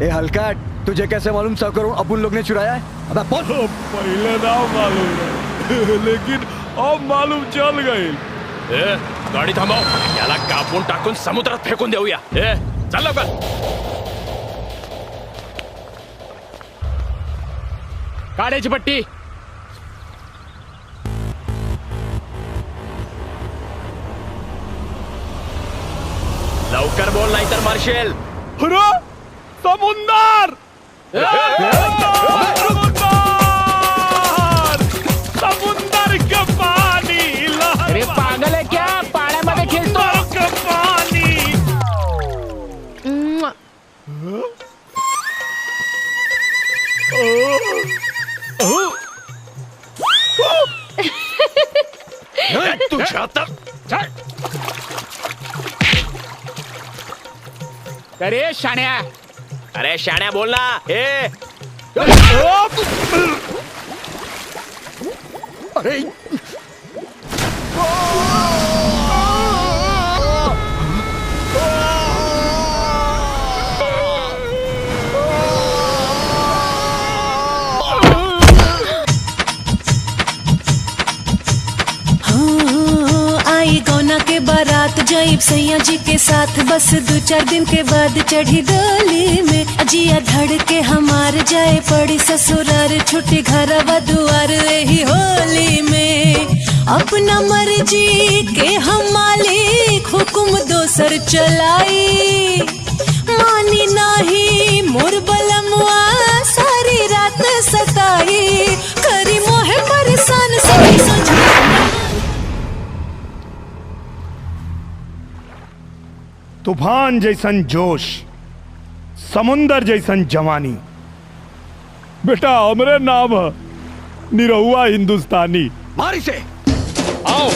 ए हल्का, तुझे कैसे मालूम 100 करोड़ अपन लोग ने चुराया है? अबे बोल। पहले ना मालूम है, लेकिन अब मालूम चल गई। गाडी थांबव, याला कापून टाकून समुद्रात फेकून देऊया। चल लवकर। काढायची पट्टी। लवकर बोल नाही तर मार्शल। अरे समुंदर! समुंदर का पाणी! अरे पागल है क्या? पाण्यामध्ये खेळतो का पाणी! तुझ्या तर अरे शाण्या, अरे शाण्या बोल ना। अरे आई गौना के बारात जाइब सैया जी के साथ, बस 2-4 दिन के बाद चढ़ी डोली में। अजिया धड़ के हमार जाए पड़ी ससुरार, छुट्टी घरवा दुआर यही होली में। अपना मर्जी के हम मालिक, हुक्म दोसर चलाई। मानी नाही मोर बलमुआ, सारी रात सताई। करी मोहे परेशान सही सोच। तूफान जैसन जोश, समुंदर जैसन जवानी। बेटा हमरे नाम है निरहुआ हिंदुस्तानी। मारी से आओ।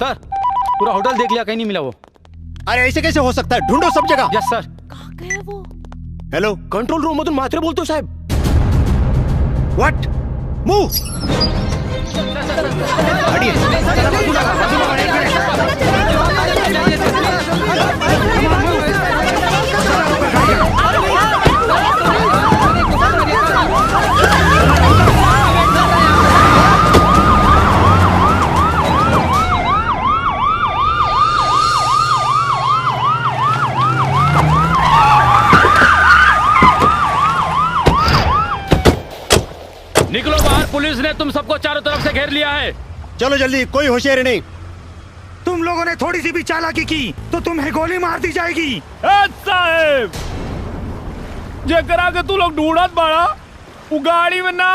सर, पूरा होटल देख लिया, कहीं नहीं मिला वो। अरे ऐसे कैसे हो सकता है? ढूंढो सब जगह। यस सर। कहाँ गया वो? हेलो, कंट्रोल रूम मधून म्हात्रे बोलतो साहेब। व्हाट? मूव। निकलो बाहर, पुलिस ने तुम सबको चारों तरफ से घेर लिया है। चलो जल्दी, कोई होशियारी नहीं। तुम लोगों ने थोड़ी सी भी चालाकी की तो तुम्हें गोली मार दी जाएगी। साहेब, जेकरा के तू लोग ढूंढत बाड़ा, वो गाड़ी में ना,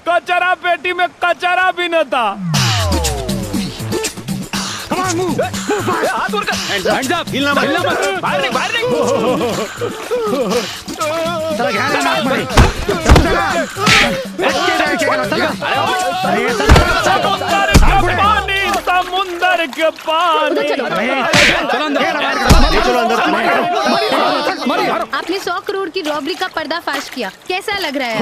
कचरा पेटी में कचरा भी न था। हाथ ऊपर कर। Hands up, हिलना मत, बाहर नहीं, बाहर नहीं। समुंदर के पानी। आपने 100 करोड़ की रॉबरी का पर्दाफाश किया, कैसा लग रहा है?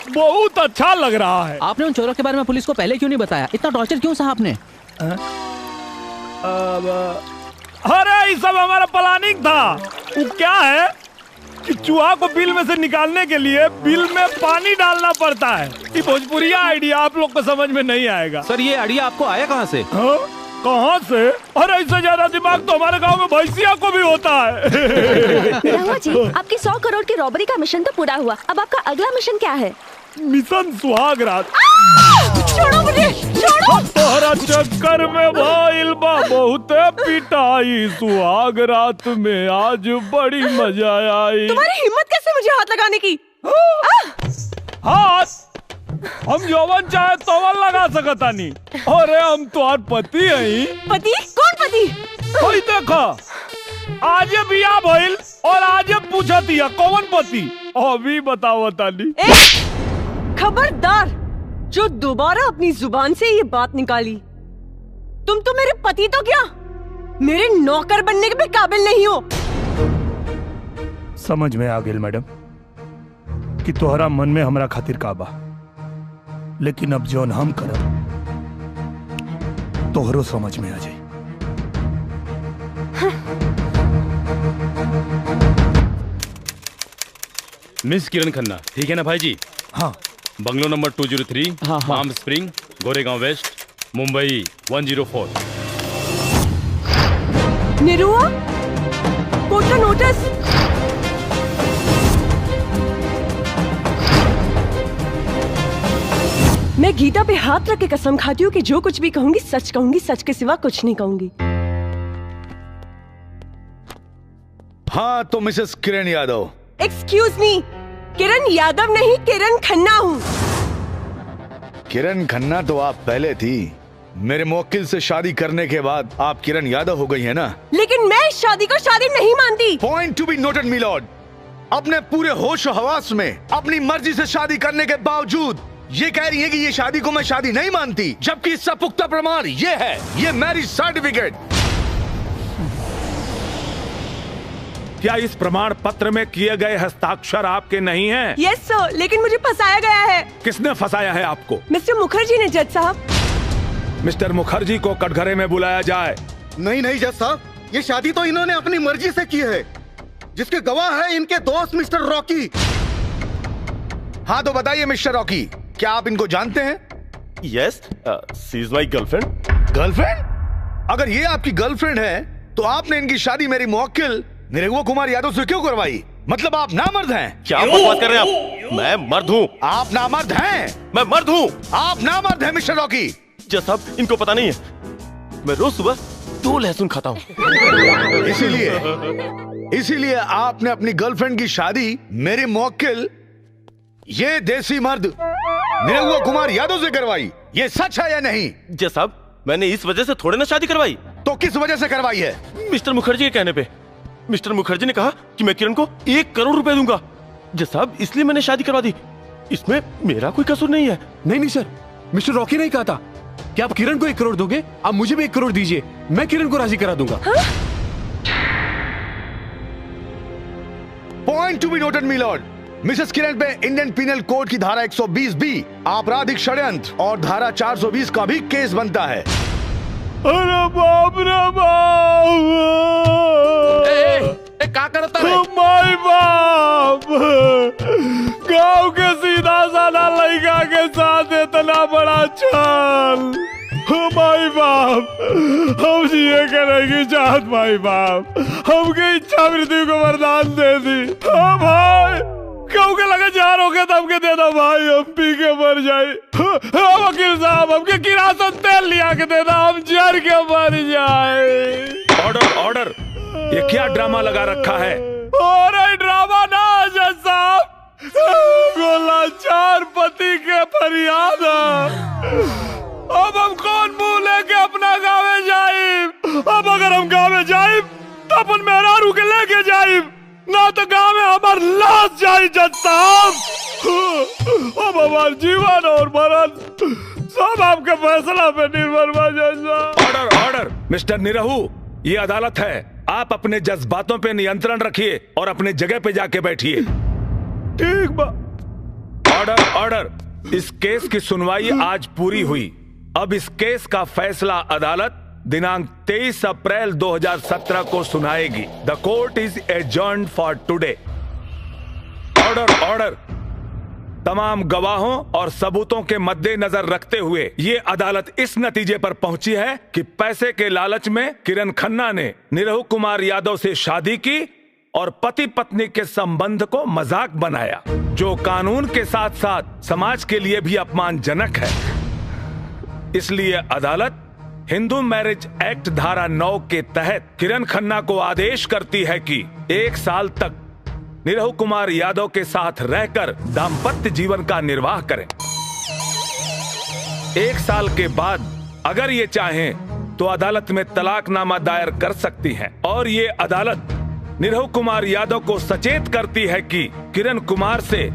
बहुत अच्छा लग रहा है। आपने उन चोरों के बारे में पुलिस को पहले क्यों नहीं बताया? इतना टॉर्चर क्यों सहा आपने? अरे ये सब हमारा प्लानिंग था। वो क्या है कि चूहा को बिल में से निकालने के लिए बिल में पानी डालना पड़ता है। ये भोजपुरिया आइडिया आप लोग को समझ में नहीं आएगा। सर, ये आइडिया आपको आया कहाँ से? कहाँ से? अरे इससे ज्यादा दिमाग तो हमारे गांव में भैंसिया को भी होता है। निरहुआ जी, आपकी 100 करोड़ की रॉबरी का मिशन तो पूरा हुआ, अब आपका अगला मिशन क्या है? मिशन सुहाग रात। छोड़ो मुझे, छोड़ो। तोहरा चक्कर में भइल बा बहुते पिटाई, सुहाग रात में आज बड़ी मजा आई। तुम्हारी हिम्मत कैसे मुझे हाथ लगाने की? हाथ हम यौवन चाहे तोवन लगा सकता नहीं। अरे हम तुम्हार पति हैं। पति? कौन पति? कोई देखा आज बिया भइल और आज पूछा दिया कौन पति, अभी बताओ ताली। खबरदार, जो दोबारा अपनी जुबान से ये बात निकाली, तुम तो मेरे पति तो क्या, मेरे नौकर बनने के भी काबिल नहीं हो। समझ में आ गेल मैडम कि तोहरा मन में हमरा खातिर काबा, लेकिन अब जौन हम करब तोहरो समझ में आ जाए। मिस किरण खन्ना, ठीक है ना भाई जी? हाँ। Bungalow number 203, palm spring, Goregaon west, Mumbai 104। Nirahua, court का नोटिस। मैं गीता पे हाथ रख के कसम खाती हूँ कि जो कुछ भी कहूंगी सच कहूंगी, सच के सिवा कुछ नहीं कहूंगी। हाँ तो Mrs Kiran Yadav. Excuse me, Kiran Yadav नहीं, किरण खन्ना हूँ। किरण खन्ना तो आप पहले थी, मेरे मुवक्किल से शादी करने के बाद आप किरण यादव हो गई है ना? लेकिन मैं इस शादी को शादी नहीं मानती। Point to be noted milord. अपने पूरे होश और हवास में अपनी मर्जी से शादी करने के बावजूद ये कह रही है कि ये शादी को मैं शादी नहीं मानती, जबकि इसका पुख्ता प्रमाण ये है, ये मैरिज सर्टिफिकेट। क्या इस प्रमाण पत्र में किए गए हस्ताक्षर आपके नहीं हैं? यस सर, लेकिन मुझे फंसाया गया है। किसने फंसाया है आपको? मिस्टर मुखर्जी ने जज साहब। मिस्टर मुखर्जी को कटघरे में बुलाया जाए। नहीं नहीं जज साहब, ये शादी तो इन्होंने अपनी मर्जी से की है, जिसके गवाह है इनके दोस्त मिस्टर रॉकी। हाँ तो बताइए मिस्टर रॉकी, क्या आप इनको जानते हैं? Yes, she is my girlfriend. Girlfriend? अगर ये आपकी गर्लफ्रेंड है तो आपने इनकी शादी मेरी मुवक्किल निरहुआ कुमार यादव से क्यों करवाई? मतलब आप नामर्द हैं? क्या बात कर रहे हैं आप? मैं मर्द हूँ। आप नामर्द हैं? मैं मर्द हूँ। आप नामर्द हैं मिस्टर रॉकी। जज साहब, इनको पता नहीं है, मैं रोज सुबह 2 लहसुन खाता हूँ। इसीलिए आपने अपनी गर्लफ्रेंड की शादी मेरे मुवक्किल ये देसी मर्द निरहुआ कुमार यादव से करवाई। ये सच है या नहीं? जज साहब, मैंने इस वजह से थोड़े ना शादी करवाई। तो किस वजह से करवाई है? मिस्टर मुखर्जी के कहने पे। मिस्टर मुखर्जी ने कहा कि मैं किरण को 1 करोड़ रुपए दूंगा। जज साहब, इसलिए मैंने शादी करवा दी। इसमें मेरा कोई कसूर नहीं है। नहीं सर, मिस्टर रॉकी ने कहा था कि आप किरण को 1 करोड़ दोगे, आप मुझे भी 1 करोड़ दीजिए, मैं किरण को राजी करा दूंगा। Point to be noted milord, Mrs Kiran पे इंडियन पीनल कोड की धारा 120B आपराधिक षड्यंत्र और धारा 420 का भी केस बनता है। अरे बाप रे बाप! क्या करता है? माय बाप! गांव के सीधा साधा लड़का के साथ इतना बड़ा छल! माई बाप, हम जिए के रहेगी चाहत माई बाप, हमके इच्छा मृत्यु को वरदान दे दी। हाँ भाई, क्यों के लगे जार हो गया, हमके दे दो भाई, हम पी के मर जाए। हाँ वकील साहब, हमके किरासन तेल लिया के दे दो, हम जर के मर जाए। ऑर्डर ऑर्डर, ये क्या ड्रामा लगा रखा है? और ड्रामा ना जज साहब, लाचार पति के फरियाद। अब हम कौन मुंह लेके अपना गाँव जाए? अब अगर हम गाँव जाए तो अपन मेहरारू के लेके जाए, ना तो गाँव में हमार लाश जाए जज साहब। अब हमार जीवन और मरण सब आपके फैसला पे निर्भर बा जज साहब। ऑर्डर ऑर्डर, मिस्टर निरहू, ये अदालत है, आप अपने जज्बातों पे नियंत्रण रखिए और अपने जगह पे जाके बैठिए। ठीक बा। ऑर्डर ऑर्डर, इस केस की सुनवाई आज पूरी हुई। अब इस केस का फैसला अदालत दिनांक 23 अप्रैल 2017 को सुनाएगी। The court is adjourned for today. Order order, तमाम गवाहों और सबूतों के मद्देनजर रखते हुए ये अदालत इस नतीजे पर पहुंची है कि पैसे के लालच में किरण खन्ना ने निरहु कुमार यादव से शादी की और पति पत्नी के संबंध को मजाक बनाया, जो कानून के साथ साथ समाज के लिए भी अपमानजनक है। इसलिए अदालत हिंदू मैरिज एक्ट धारा 9 के तहत किरण खन्ना को आदेश करती है कि 1 साल तक निरहु कुमार यादव के साथ रहकर दाम्पत्य जीवन का निर्वाह करें। 1 साल के बाद अगर ये चाहें तो अदालत में तलाकनामा दायर कर सकती हैं और ये अदालत निरहु कुमार यादव को सचेत करती है कि किरण कुमार से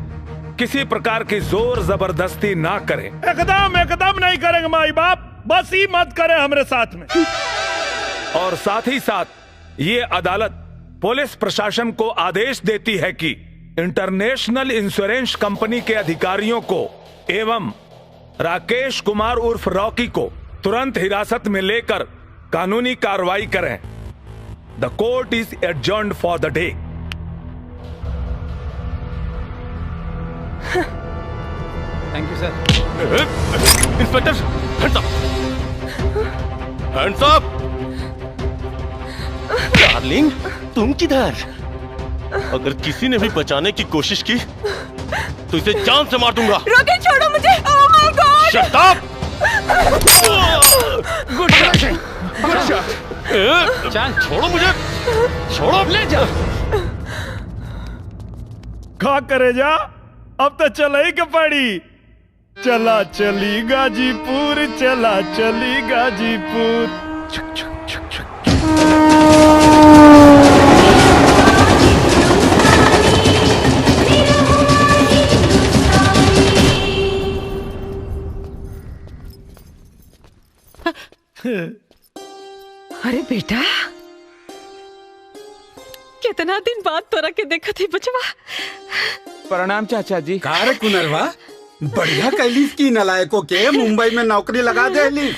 किसी प्रकार की जोर जबरदस्ती ना करें। एकदम नहीं करेंगे माई बाप, बस ही मत करें हमारे साथ में। और साथ ही साथ ये अदालत पुलिस प्रशासन को आदेश देती है कि इंटरनेशनल इंश्योरेंस कंपनी के अधिकारियों को एवं राकेश कुमार उर्फ रॉकी को तुरंत हिरासत में लेकर कानूनी कार्रवाई करें। The court is adjourned for the day. Thank you sir. Inspector, hands up, hands up. Darling, तुम किधर? अगर किसी ने भी बचाने की कोशिश की तो इसे जान से मार दूंगा। रॉकी छोड़ो मुझे। Oh my God. Shut up. Good shot, good shot. चल छोड़ो मुझे, छोड़ो। ले जा। खा करे जा, अब तो चला ही के पड़ी। चला चली गाजीपुर, चला चली गाजीपुर। छक छक छक छक। अरे बेटा, कितना दिन बाद तोरा के देखा थी बचवा। प्रणाम चाचा जी। कार कुनरवा, बढ़िया कैलिस की नलायकों के मुंबई में नौकरी लगा देली।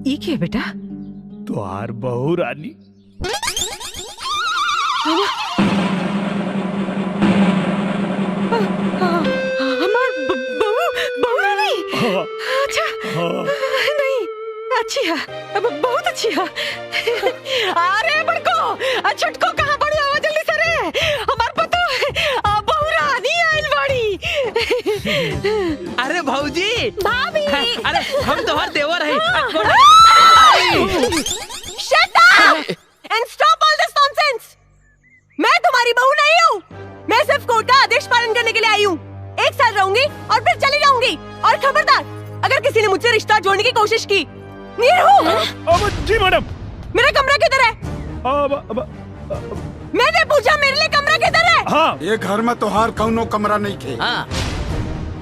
ये क्या बेटा? तुहार बहू रानी। हमार बहू रानी। अच्छा, नहीं अच्छी है, बहुत अच्छी है। अरे बड़को, छटको कहाँ बड़ी आवाज जल्दी से रे। हमार पतो बहू रानी आइल बड़ी। अरे भौजी। भाभी। अरे हम तो हर देवर है। Shut up and stop all this nonsense. मैं तुम्हारी बहू नहीं हूँ। मैं सिर्फ कोर्ट का आदेश पालन करने के लिए आई हूँ। 1 साल रहूंगी और फिर चली जाऊंगी। और खबरदार, अगर किसी ने मुझसे रिश्ता जोड़ने की कोशिश की। जी मैडम। मेरा कमरा किधर है? मैंने पूछा मेरे लिए कमरा किधर है? हाँ। ये घर में तोहार कौनो कमरा नहीं थे। हाँ।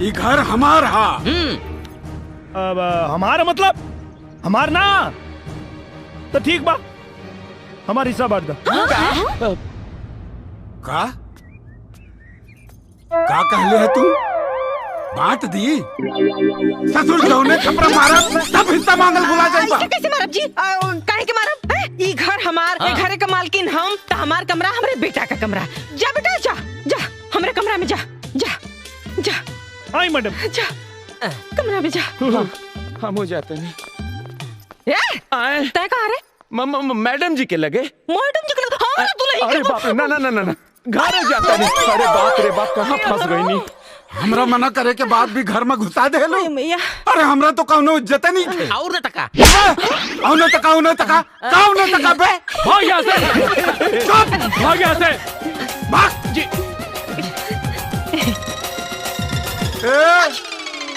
ये घर हमार हा। अब हमारा मतलब हमार ना, तो ठीक बा, हमारी हिस्सा बांट दो। का कहले है तू? बांट दी? ससुर जौने थपड़ा मारा सब हिस्सा मांगल भुला जाइबा। कैसे मारब जी? काहे के मारब? ई घर हमार, ए घरे का मालकिन हम, त हमार कमरा हमरे बेटा का कमरा। जा बेटा जा, जा हमरे कमरा में जा, जा, जा। आई मैडम। जा कमरा में जा। हम हो जाते नहीं। तय कहाँ रे? मैडम जी के लगे। मैडम जी के लगे? हाँ दुल्हन। अरे बाप रे, ना ना ना ना, घर जाता नहीं। अरे बाप रे बाप, कहाँ फंस गई नहीं। हमरा मना करे के बाद भी घर में घुसा दे लो। अरे हमरा तो कौनो इज्जत नहीं थे। और न टका, और न टका, न टका, न टका बे। भाग यहाँ से, भाग यहाँ से, भाग जी।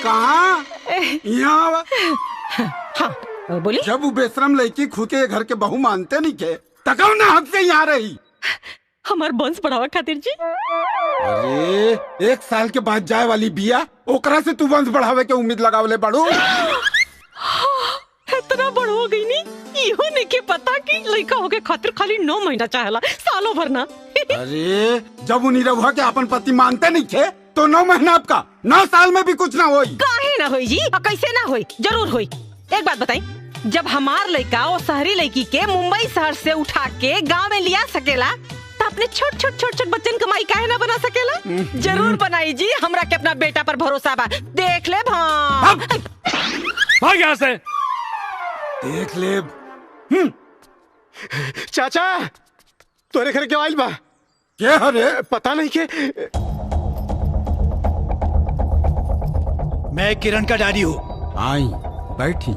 कहाँ? यहाँ। हाँ बोली। जब वो बेशरम लड़की खुद के घर के बहू मानते नहीं थे, तकाऊ ना हक से यहाँ रही। हमार वंश बढ़ावा खातिर जी। अरे 1 साल के बाद जाए वाली बिया, ओकरा से तू वंश बढ़ावे के उम्मीद लगावले बड़ू। इतना बड़ हो गई नी, इहो नहीं के पता कि लड़का हो के खातिर खाली 9 महीना चाहेला, सालों भर ना। अरे जब उन्हीं रहुआ के अपन पति मानते नहीं थे तो 9 महीना आपका, 9 साल में भी कुछ ना होई। काहे ना होई जी? कैसे ना होई? जरूर होई। एक बात बताई, जब हमार लड़का और शहरी लड़की के मुंबई शहर से उठा के गांव में लिया सकेला तो अपने छोट बच्चन कमाई काहे ना बना सकेला? जरूर बनाई जी, हमरा के अपना बेटा पर भरोसा बा। देख ले भाग यहाँ से। देख ले। चाचा तोरे घर के आइल बा क्या हरे? पता नहीं के। मैं किरण का डैडी हूँ। आई बैठी।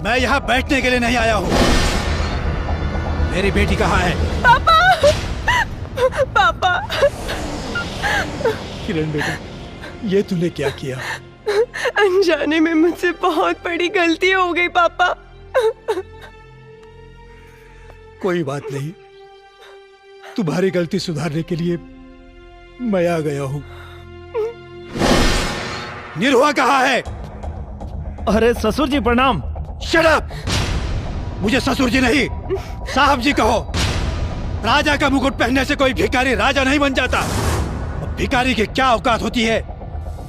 मैं यहाँ बैठने के लिए नहीं आया हूँ। मेरी बेटी कहाँ है? पापा, पापा। किरण बेटा, ये तूने क्या किया? अनजाने में मुझसे बहुत बड़ी गलती हो गई पापा। कोई बात नहीं, तुम्हारी गलती सुधारने के लिए मैं आ गया हूँ। निरुआ कहाँ है? अरे ससुर जी प्रणाम। Shut up! मुझे ससुर जी नहीं, साहब जी कहो। राजा का मुकुट पहनने से कोई भिखारी राजा नहीं बन जाता। भिखारी की क्या औकात होती है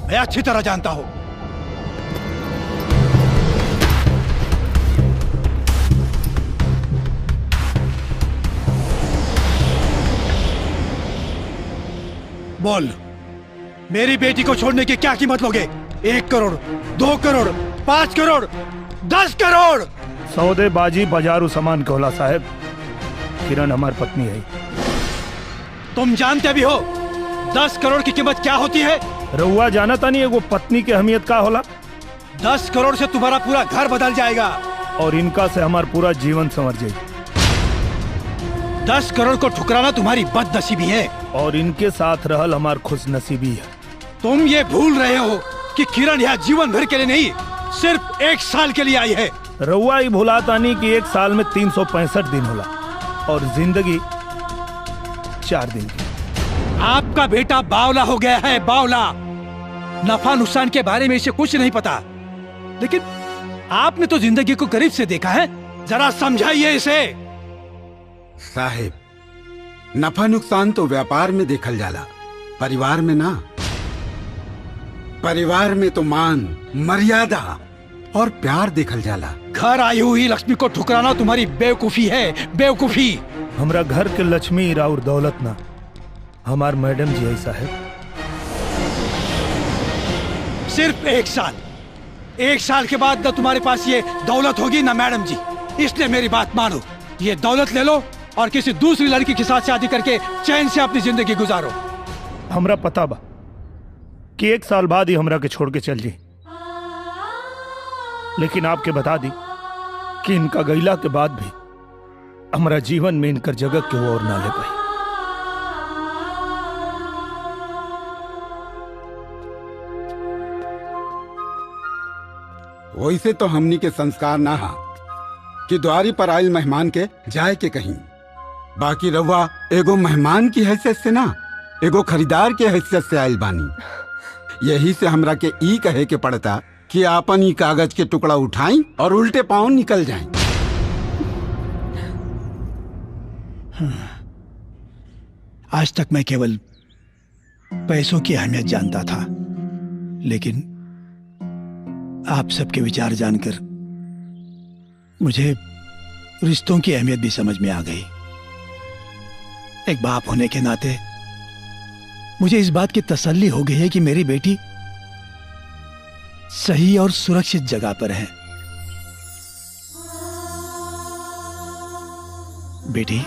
मैं अच्छी तरह जानता हूँ। बोल, मेरी बेटी को छोड़ने की क्या कीमत लोगे? 1 करोड़, 2 करोड़, 5 करोड़, 10 करोड़? सौदेबाजी बाजारू सामान कहला साहब। किरण हमारी पत्नी है। तुम जानते भी हो 10 करोड़ की कीमत क्या होती है? रउआ जानता नहीं है वो पत्नी की अहमियत का होला? 10 करोड़ से तुम्हारा पूरा घर बदल जाएगा और इनका से हमारा पूरा जीवन संवर जाएगा। 10 करोड़ को ठुकराना तुम्हारी बदनसीबी है और इनके साथ रहल हमार खुशनसीबी है। तुम ये भूल रहे हो कि किरण यहाँ जीवन भर के लिए नहीं, सिर्फ 1 साल के लिए आई है। रउआ ही भुलाता नहीं कि 1 साल में 365 दिन होला और जिंदगी 4 दिन की। आपका बेटा बावला हो गया है, बावला। नफा नुकसान के बारे में इसे कुछ नहीं पता, लेकिन आपने तो जिंदगी को करीब से देखा है। जरा समझाइए इसे। साहेब, नफा नुकसान तो व्यापार में देखल जाला, परिवार में ना। परिवार में तो मान, मर्यादा और प्यार देखल जाला। घर आई हुई लक्ष्मी को ठुकराना तुम्हारी बेवकूफी है, बेवकूफी। हमरा घर के लक्ष्मी और दौलत ना, हमार मैडम जी है साहब। सिर्फ 1 साल, 1 साल के बाद न तुम्हारे पास ये दौलत होगी ना मैडम जी। इसलिए मेरी बात मानो, ये दौलत ले लो और किसी दूसरी लड़की के साथ शादी करके चैन से अपनी जिंदगी गुजारो। हमरा पता बा कि 1 साल बाद ही हमरा के छोड़ के चल जी, लेकिन आपके बता दी कि इनका गैला के बाद भी हमारा जीवन में इनकर जगह क्यों और ना ले पाई। वैसे तो हमनी के संस्कार ना हा कि द्वारी पर आयल मेहमान के जाए के कहीं। बाकी रउआ एगो मेहमान की हैसियत से ना, एगो खरीदार के हैसियत से आयल बानी। यही से हमरा के ई कहे के पड़ता कि आपन ही कागज के टुकड़ा उठाई और उल्टे पांव निकल जाएं। आज तक मैं केवल पैसों की अहमियत जानता था, लेकिन आप सबके विचार जानकर मुझे रिश्तों की अहमियत भी समझ में आ गई। एक बाप होने के नाते मुझे इस बात की तसल्ली हो गई है कि मेरी बेटी सही और सुरक्षित जगह पर है। बेटी,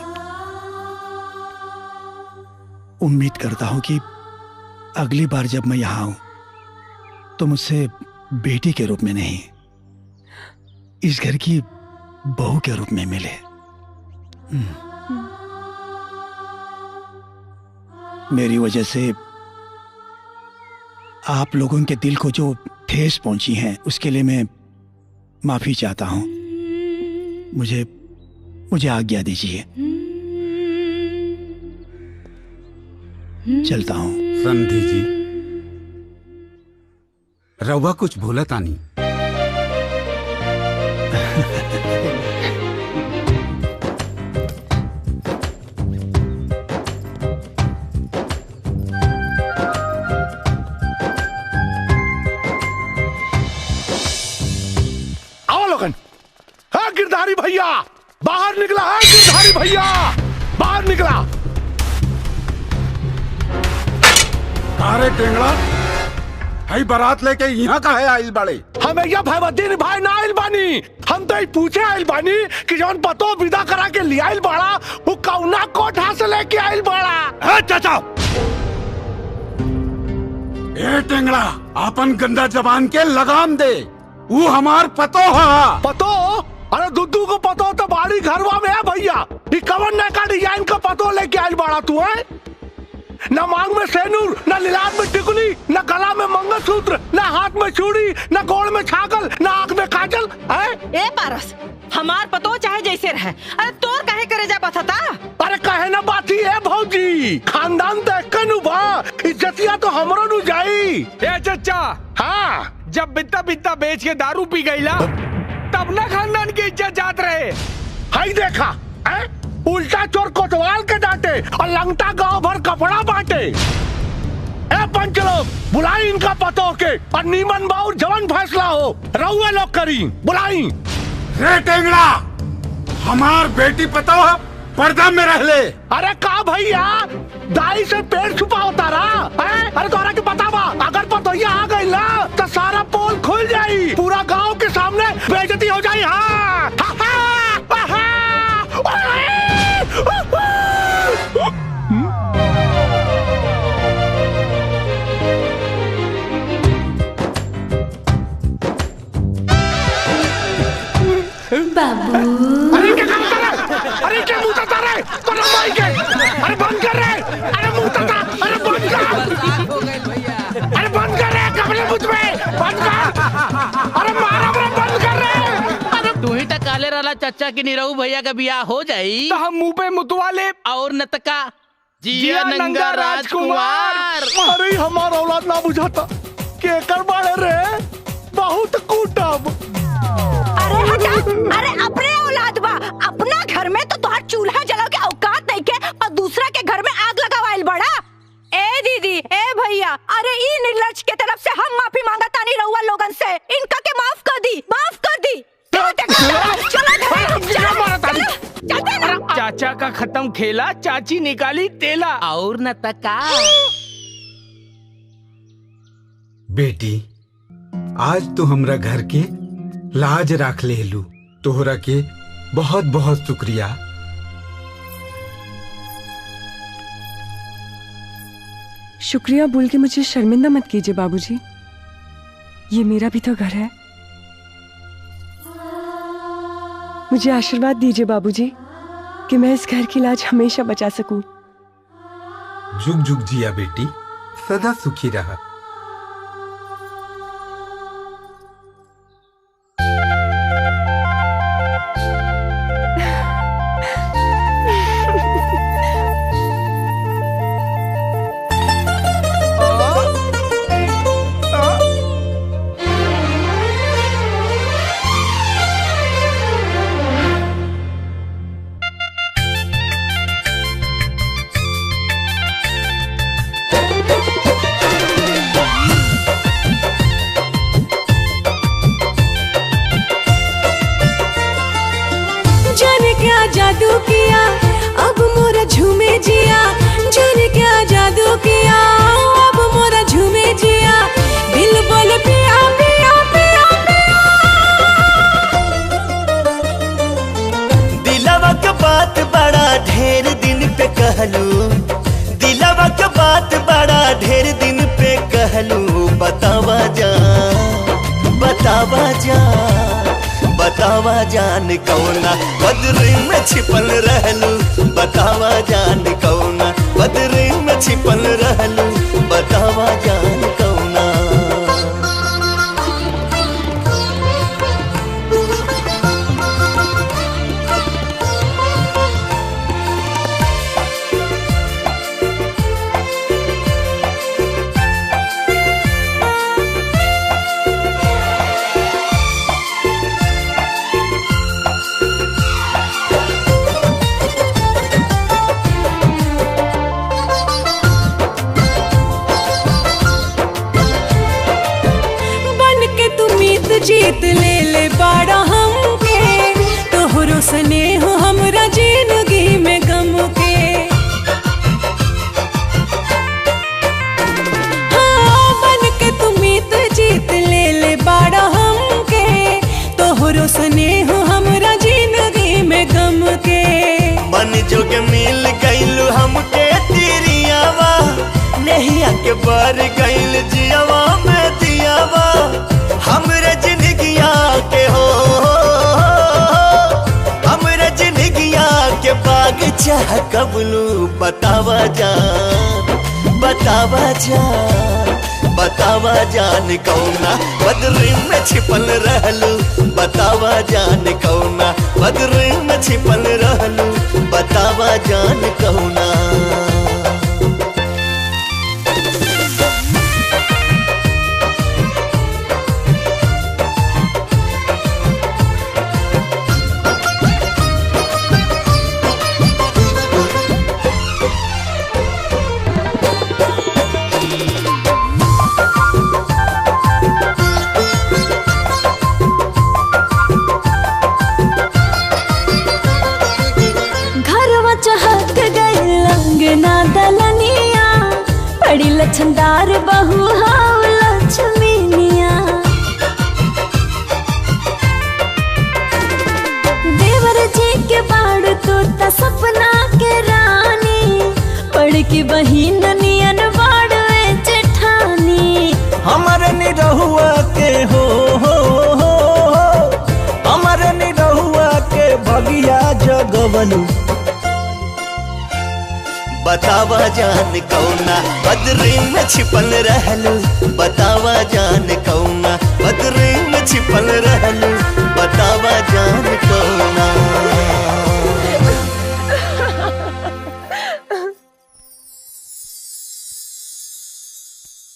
उम्मीद करता हूं कि अगली बार जब मैं यहां आऊं तो मुझसे बेटी के रूप में नहीं, इस घर की बहू के रूप में मिले। मेरी वजह से आप लोगों के दिल को जो ठेस पहुंची है उसके लिए मैं माफी चाहता हूं। मुझे आज्ञा दीजिए, चलता हूं। समधी जी, रउआ कुछ भूलता नहीं। गिरधारी भैया बाहर निकला है। गिरधारी भैया बाहर निकला। अरे टेंगड़ा भाई बारात लेके यहाँ का है आइल बड़े। हमें यह भैवद्दीन भाई ना आइल बानी। हम तो पूछे आइल बानी कि जौन पतो विदा करा के ले आइल बाड़ा वो कौना कोठा से लेके आइल बाड़ा। चाचा ए टेंगड़ा अपन गंदा जबान के लगाम दे। वो हमार पतो है। पतो? अरे दुद्दू को पतो तो बाड़ी घरवा में है भैया। ये कवन ने का डिजाइन का पतो लेके आइल बाड़ा तू है? न मांग में सेनूर, न लिलाट में टिकुली, न गला में मंगलसूत्र, न हाथ में चूड़ी, न गोड़ में छागल, न आंख में काजल है। ए पारस हमार पतो चाहे जैसे रहे, अरे तोर काहे करे जा बता। अरे कहे ना बाती है भौजी, खानदान देख के नु बा इज्जतिया तो हमरो नु जाई। ए चचा हाँ जब बित्ता बित्ता बेच के दारू पी गईला तब ना खानदान की इज्जत जात रहे। हाई देखा है? उल्टा चोर कोतवाल के डांटे और लंगटा गांव भर कपड़ा बांटे। ए पंच लोग बुलाई इनका पतो के और नीमन बाउर जवन फैसला हो रहुए लोग करी बुलाई। रे टेंगड़ा हमार बेटी पतो है पर्दा में रह ले। अरे का भैया दाई से पेड़ छुपा होता रहा है? अरे तोरा के बतावा अगर पतोया आ गई ना तो सारा पोल खुल जाई, पूरा गांव के सामने बेइज्जती हो जाई। हाँ बाबू अरे क्या करता है? अरे क्या मुंह तता रहे? तो माई के अरे बंद कर रहे। अरे मुंह तता अरे बंद कर। अरे बंद कर रहे कपड़े मुझ में बंद कर। अरे मारा बंद कर रहे। तू ही तक काले वाला चाचा की निरहू भैया का बियाह हो जाई तो हम मुंह पे मुतवा ले और नतका जिया नंगा राजकुमार। अरे हमारा औलाद ना बुझाता के कर बाड़े रे बहुत कूटब। अरे हटा, अरे अपने औलाद बा अपना घर में तो तोहार चूल्हा जला के औकात नहीं के और दूसरा के घर में आग लगावाइल बड़ा। ए दीदी ए भैया अरे ई निर्लज के तरफ से हम माफी मांगा तानी रहुआ लोगन से। इनका के माफ कर दी, माफ कर दी। चाचा का खत्म खेला, चाची निकाली तेला और नतका। बेटी आज तो हमरा घर के लाज राख ले लू। तोहरा के बहुत बहुत शुक्रिया। शुक्रिया बोल के मुझे शर्मिंदा मत कीजिए बाबूजी, ये मेरा भी तो घर है। मुझे आशीर्वाद दीजिए बाबूजी कि मैं इस घर की लाज हमेशा बचा सकूं। जुग जुग जिया बेटी, सदा सुखी रहा। जादू किया अब मोरा झूमे जिया, जाने क्या जादू किया अब मोरा झूमे जिया। दिल बोल पिया पिया पिया पिया। दिलवा के बात बड़ा ढेर दिन पे कहलू, दिलवा के बात बड़ा ढेर दिन पे कहलू। बतावा जा बतावा जा बतावा जान कौना बदरी में छिपल रहलू। बतावा जान कौना बदरी में छिपल रहलू। बतावा जान कौना। जीत ले ले बाड़ा हमके तो स्नेह हमरा जिंदगी में गम के। हाँ बन के तुमीत जीत ले ले बाड़ा हमके, तोहरो स्नेह हमरा जिंदगी में गम के। मन जोग मिल गइल हमके तिरियावा, नहिया के बार गइल जियावा में दियावा, हमरे जिंदगिया के हो, हमरे जिंदगिया के बाग चाह कबलू बतावा जान, बतावा जान, बतावा जान कौना बदरी में छिपल रहलू, बतावा जान कौना बदरी में छिपल रहलू, बतावा जान कौना। बड़ी लछनदार बहू हाउ लक्ष्मीनिया, देवर जी के बाड़ तो त सपना के रानी, पढ़ की बहिन नियन बाड़ जेठानी। हमर निरहुआ के हो, हमर निरहुआ के भगिया जगवलू, बतावा जान कौना बदरी में छिपल रहलू, बतावा जान कौना बदरी में छिपल रहलू, बतावा जान कौना।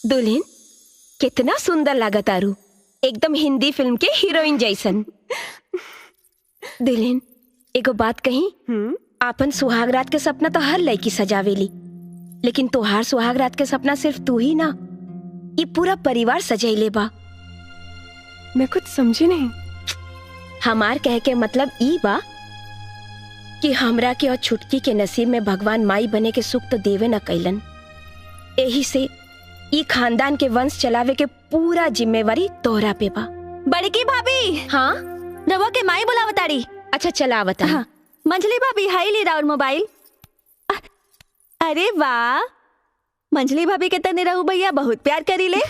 दुल्हन कितना सुंदर लागत आरू, एकदम हिंदी फिल्म के हीरोइन जैसन। दुल्हन एगो बात कही, आपन सुहागरात के सपना तो हर लड़की सजावेली, लेकिन तोहार सुहागरात के सपना सिर्फ तू ही ना, ये पूरा परिवार सजैले बा। मैं कुछ समझी नहीं। हमार कह के मतलब ई बा कि हमरा के और छुटकी के नसीब में भगवान माई बने के सुख तो देवे न कैलन, यही से ई खानदान के वंश चलावे के पूरा जिम्मेवारी तोहरा पे बा। बड़की भाभी, हाँ रवा के माई बुलावताड़ी। अच्छा चला बता। हाँ। मंजली भाभी हाई ली राउर मोबाइल। अरे वाह, मंजली भाभी के तने रहू भैया बहुत प्यार करी ले।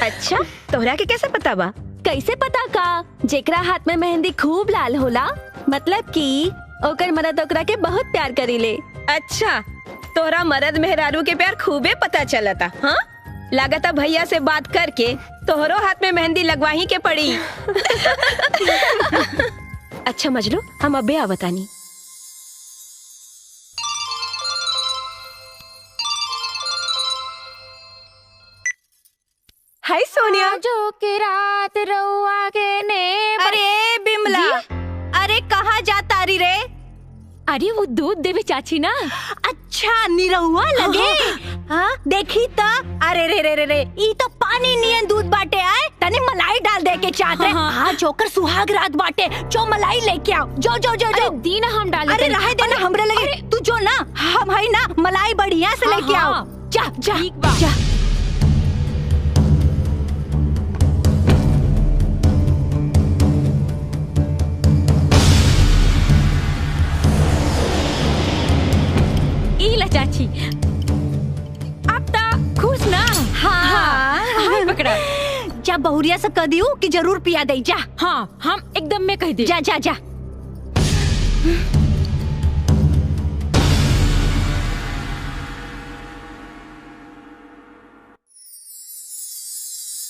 अच्छा तोहरा के कैसे पता बा? कैसे पता का, जेकरा हाथ में मेहंदी खूब लाल होला मतलब कि ओकर मरद ओकरा के बहुत प्यार करी ले। अच्छा तोहरा मरद मेहरारू के प्यार खूबे पता चलता। हाँ लागता भैया से बात करके तोहरो हाथ में मेहंदी लगवाही के पड़ी। अच्छा मजलू हम अबे आवतानी। हाय सोनिया। जो के रात रउआ के ने। अरे बिमला, अरे कहाँ जा तारी रे? अरे वो दूध देवे चाची ना। अच्छा निरहुआ लगे। हाँ देखी तो, अरे रे रे रे रे ई तो पानी नियन दूध बाटे आए, तने मलाई डाल दे के चाहते। हाँ जोकर सुहाग रात बाटे, जो मलाई लेके आओ। जो जो जो जो दीना हम डाल। अरे रहे देना हमरे लगे, तू जो ना हम है ना मलाई बढ़िया से लेके आओ। जा जा जा। ईला चाची अब तो खुश ना। हाँ हाँ पकड़ा। जा बहुरिया से कह दियो कि जरूर पिया दे। जा। हाँ हम एकदम में कह दे। जा जा जा।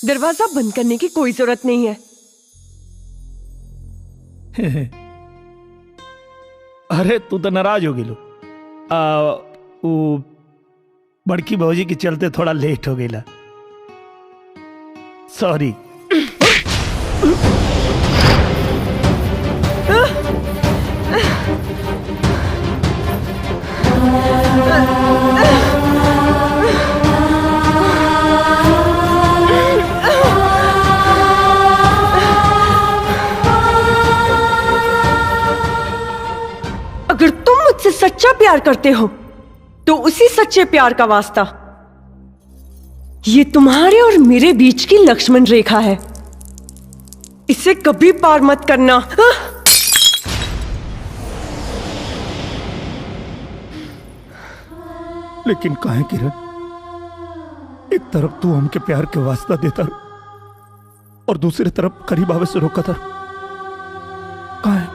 दरवाजा बंद करने की कोई जरूरत नहीं है। अरे तू तो नाराज हो गेलो। वो बड़की भौजी के चलते थोड़ा लेट हो गया, सॉरी। प्यार करते हो तो उसी सच्चे प्यार का वास्ता। ये तुम्हारे और मेरे बीच की लक्ष्मण रेखा है, इसे कभी पार मत करना। लेकिन काहे किरण, एक तरफ तू हमके प्यार के वास्ता देता और दूसरी तरफ करीब आवे से रोका था। काहे?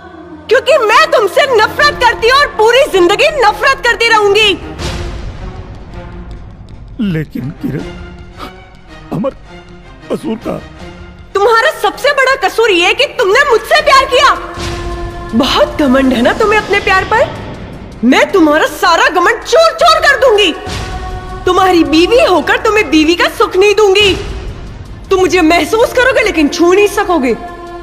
क्योंकि मैं तुमसे नफरत करती हूँ और पूरी जिंदगी नफरत करती रहूंगी। लेकिन किरण, हमार कसूर का? तुम्हारा सबसे बड़ा कसूर ये कि तुमने मुझसे प्यार किया। बहुत घमंड है ना तुम्हें अपने प्यार पर। मैं तुम्हारा सारा घमंड चूर चूर कर दूंगी। तुम्हारी बीवी होकर तुम्हें बीवी का सुख नहीं दूंगी। तुम मुझे महसूस करोगे लेकिन छू नहीं सकोगे।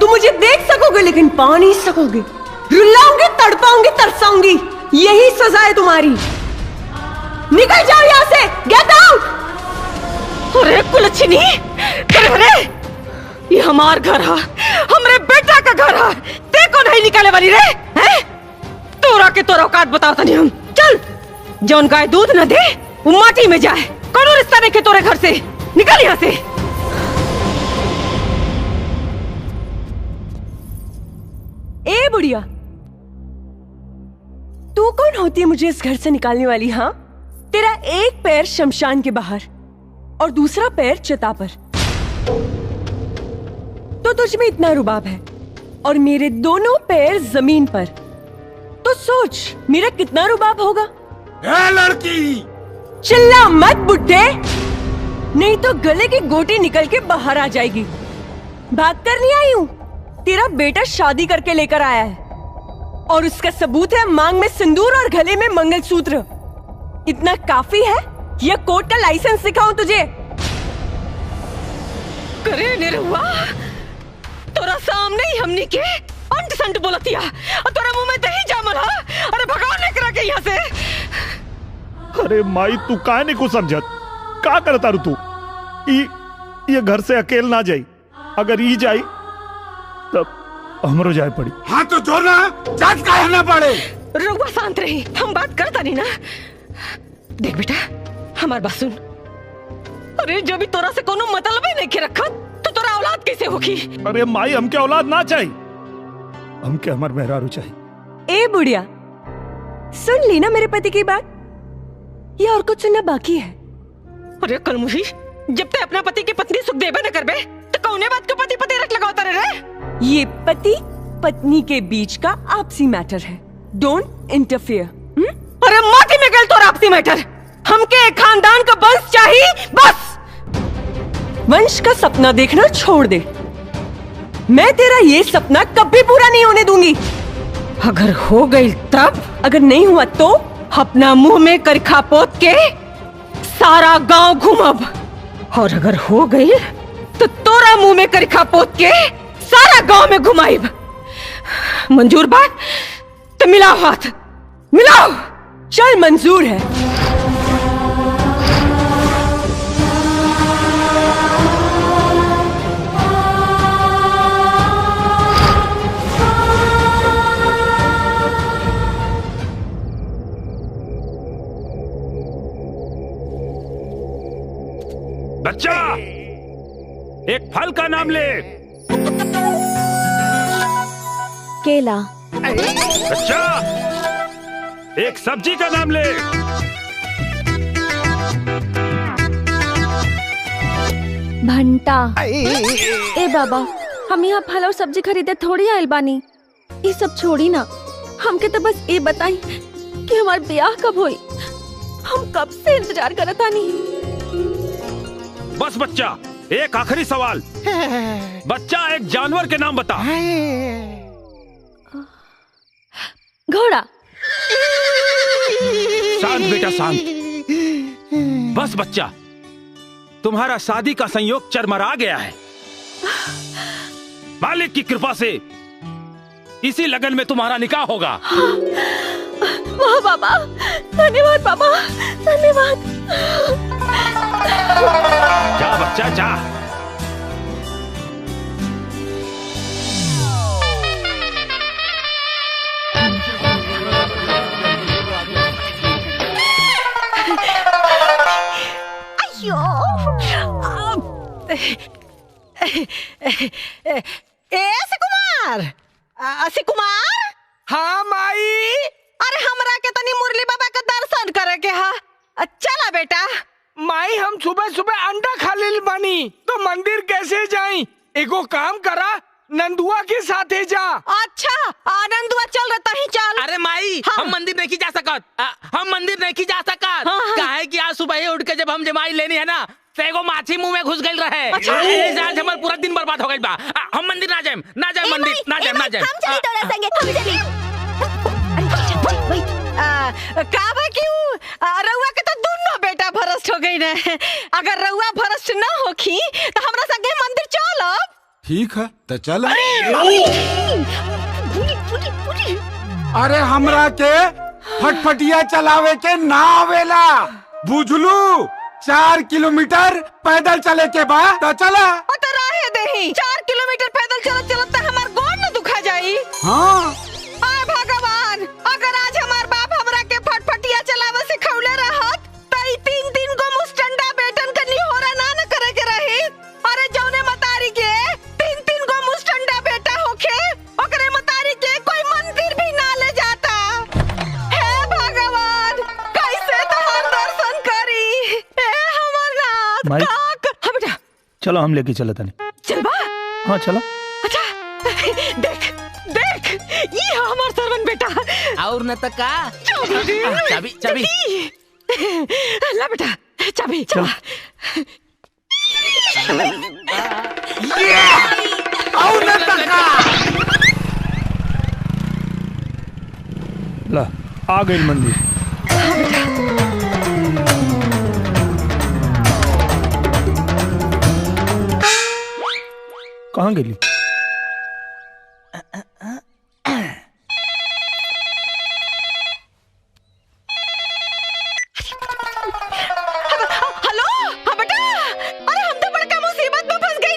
तुम मुझे देख सकोगे लेकिन पा नहीं सकोगे। रुलाऊंगी, तड़पाऊंगी, तरसाऊंगी, यही सजा है तुम्हारी। निकल जाओ यहाँ से, गेट आउट। अरे कुलच्छनी, अरे ये हमार घर है, हमरे बेटा का घर है, देखो नहीं निकाले वाली रे हैं? तोरा के तोरा औकात बताओ तनी हम। चल, जौन गाय दूध न दे वो माटी में जाए। कौनो रिश्ता नहीं के तोरे घर से, निकल यहाँ से। ए बुढ़िया, तू कौन होती है मुझे इस घर से निकालने वाली? हाँ, तेरा एक पैर शमशान के बाहर और दूसरा पैर चिता पर, तो तुझ में इतना रुबाब है और मेरे दोनों पैर जमीन पर, तो सोच मेरा कितना रुबाब होगा। ए लड़की, चिल्ला मत बुड्ढे, नहीं तो गले की गोटी निकल के बाहर आ जाएगी। भाग कर नहीं आई हूं, तेरा बेटा शादी करके लेकर आया है और उसका सबूत है मांग में सिंदूर और गले में मंगलसूत्र। इतना काफी है या कोर्ट का लाइसेंस दिखाऊं तुझे? करे निरुआ, तोरा सामने ही हमनी के अंट संट बोलतिया और तोरा मुंह में दही जामल है। अरे भगवान ने करा के यहाँ से। अरे माई, तू काहे नहीं कुछ समझत? का करता रू तू? ये घर से अकेल ना जाई, अगर ई जाई तब हमरो जाए पड़ी। हाँ तो जो ना जात काहे ना पड़े। रुआ शांत रही, हम बात करता नहीं ना। देख बेटा, हमार बात सुन। अरे जब भी तोरा से कोनो मतलब ही नहीं के रखा तो तोरा औलाद कैसे होगी? अरे माई, हमके औलाद ना चाहिए, हमके हमार मेहरारू चाहिए। ए बुढ़िया, सुन ली ना मेरे पति की बात, ये और कुछ सुनना बाकी है। अरे कलमुही, जब ते अपना पति की पत्नी सुख देबे न करबे तो कौने बात को पति पति रख लगावता रे? ये पति पत्नी के बीच का आपसी मैटर है, डोंट इंटरफेयर। अरे माटी में गल तो आपसी मैटर। हमके खानदान का वंश चाहिए, बस। वंश का सपना देखना छोड़ दे, मैं तेरा ये सपना कभी पूरा नहीं होने दूंगी। अगर हो गई तब, अगर नहीं हुआ तो अपना मुंह में करखा पोत के सारा गांव घूमब, और अगर हो गई तो तोरा मुंह में करखा पोत के सारा गांव में घुमाइब। मंजूर बात तो मिलाओ हाथ, मिलाओ। चल, मंजूर है। बच्चा, एक फल का नाम ले। केला। बच्चा, एक सब्जी का नाम ले। भंटा। ए बाबा, हम यहाँ फल और सब्जी खरीदे थोड़ी आयल बानी। ये सब छोड़ी ना, हमके तो बस ये बताई कि हमार ब्याह कब होई। हम कब से इंतजार करत आनी। बस बच्चा, एक आखिरी सवाल। बच्चा, एक जानवर के नाम बता। घोड़ा। शांत बेटा, शांत। बस बच्चा, तुम्हारा शादी का संयोग चरमरा गया है। मालिक की कृपा से इसी लगन में तुम्हारा निकाह होगा। वाह बाबा, धन्यवाद बाबा, धन्यवाद। जा बच्चा, जा। असी कुमार, असी कुमार। हाँ माई। अरे हमरा के तनी मुरली बाबा का दर्शन करे के हा। चला बेटा। माई हम सुबह सुबह अंडा खा ले बानी तो मंदिर कैसे जाई? एगो काम करा, नंदुआ के साथे जा। अच्छा नंदुआ चल रहा ही चल। अरे माई हम मंदिर नहीं जा सकत, हम मंदिर नहीं जा सकत। काहे कि आज सुबह ही उठ के जब हम जमाई लेनी है ना, एगो माछी मुंह में घुस गई रहे। अच्छा। आज हमार पूरा दिन बर्बाद हो गई बा। हम मंदिर ना जाए मंदिर ना जाए। हम चली तोरा संगे, हम चली। का बा क्यों? रउआ के तो दोनों बेटा भ्रष्ट हो गई ने। अगर रउआ भ्रष्ट ना होखी तो हमरा संगे मंदिर चलब। ठीक है तो चल। अरे हमरा के फटफटिया चलावे के ना आवेला, बुझलू? 4 किलोमीटर पैदल चले के बाद तो चला। तो रहे देही 4 किलोमीटर पैदल चलत चलत हमार गोड़ न दुखा जाई। हाँ आय भगवान, अगर आज हमार बाप हमरा के फटफटिया चलावे से खौले रहत त ई 3 गो मुस्टंडा बेटन के निहोरा ना न करे के रही। अरे जौने मतारी के 3 गो मुस्टंडा बेटा होखे, ओकरे मतारी के कोई मंदिर भी ना ले जाता। हे भगवान, कैसे तोहर दर्शन करी? हे हमर नाथ माई। हाँ बेटा चलो हम लेके चलते हैं। चलबा? हाँ चलो। अच्छा देख देख, ये हमार सरवन बेटा। और न तो का? चाबी ला बेटा चाबी। चल। और न तका। ला आ गई मंदिर। कहाँ गेली? हेलो हाँ बेटा, अरे हम तो बड़का मुसीबत में फंस गई।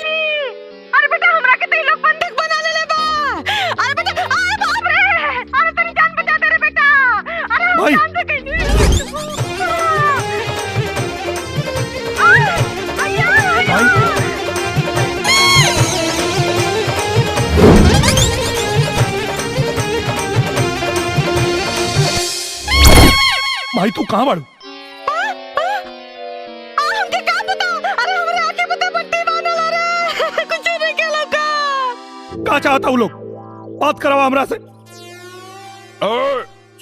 अरे बेटा हमरा के तो लोग बंधक बना ले बा। अरे बेटा, अरे बाप रे, अरे तेरी जान बचा दे रे बेटा। अरे हम भाई। जान से गई। भाई तू कहाँ बाड़ू? हमके का पता? अरे हमरे आके पता बट्टी बांधल रे। कुछ नहीं के लगा। का चाहता हूँ लोग? बात करावा हमरा से।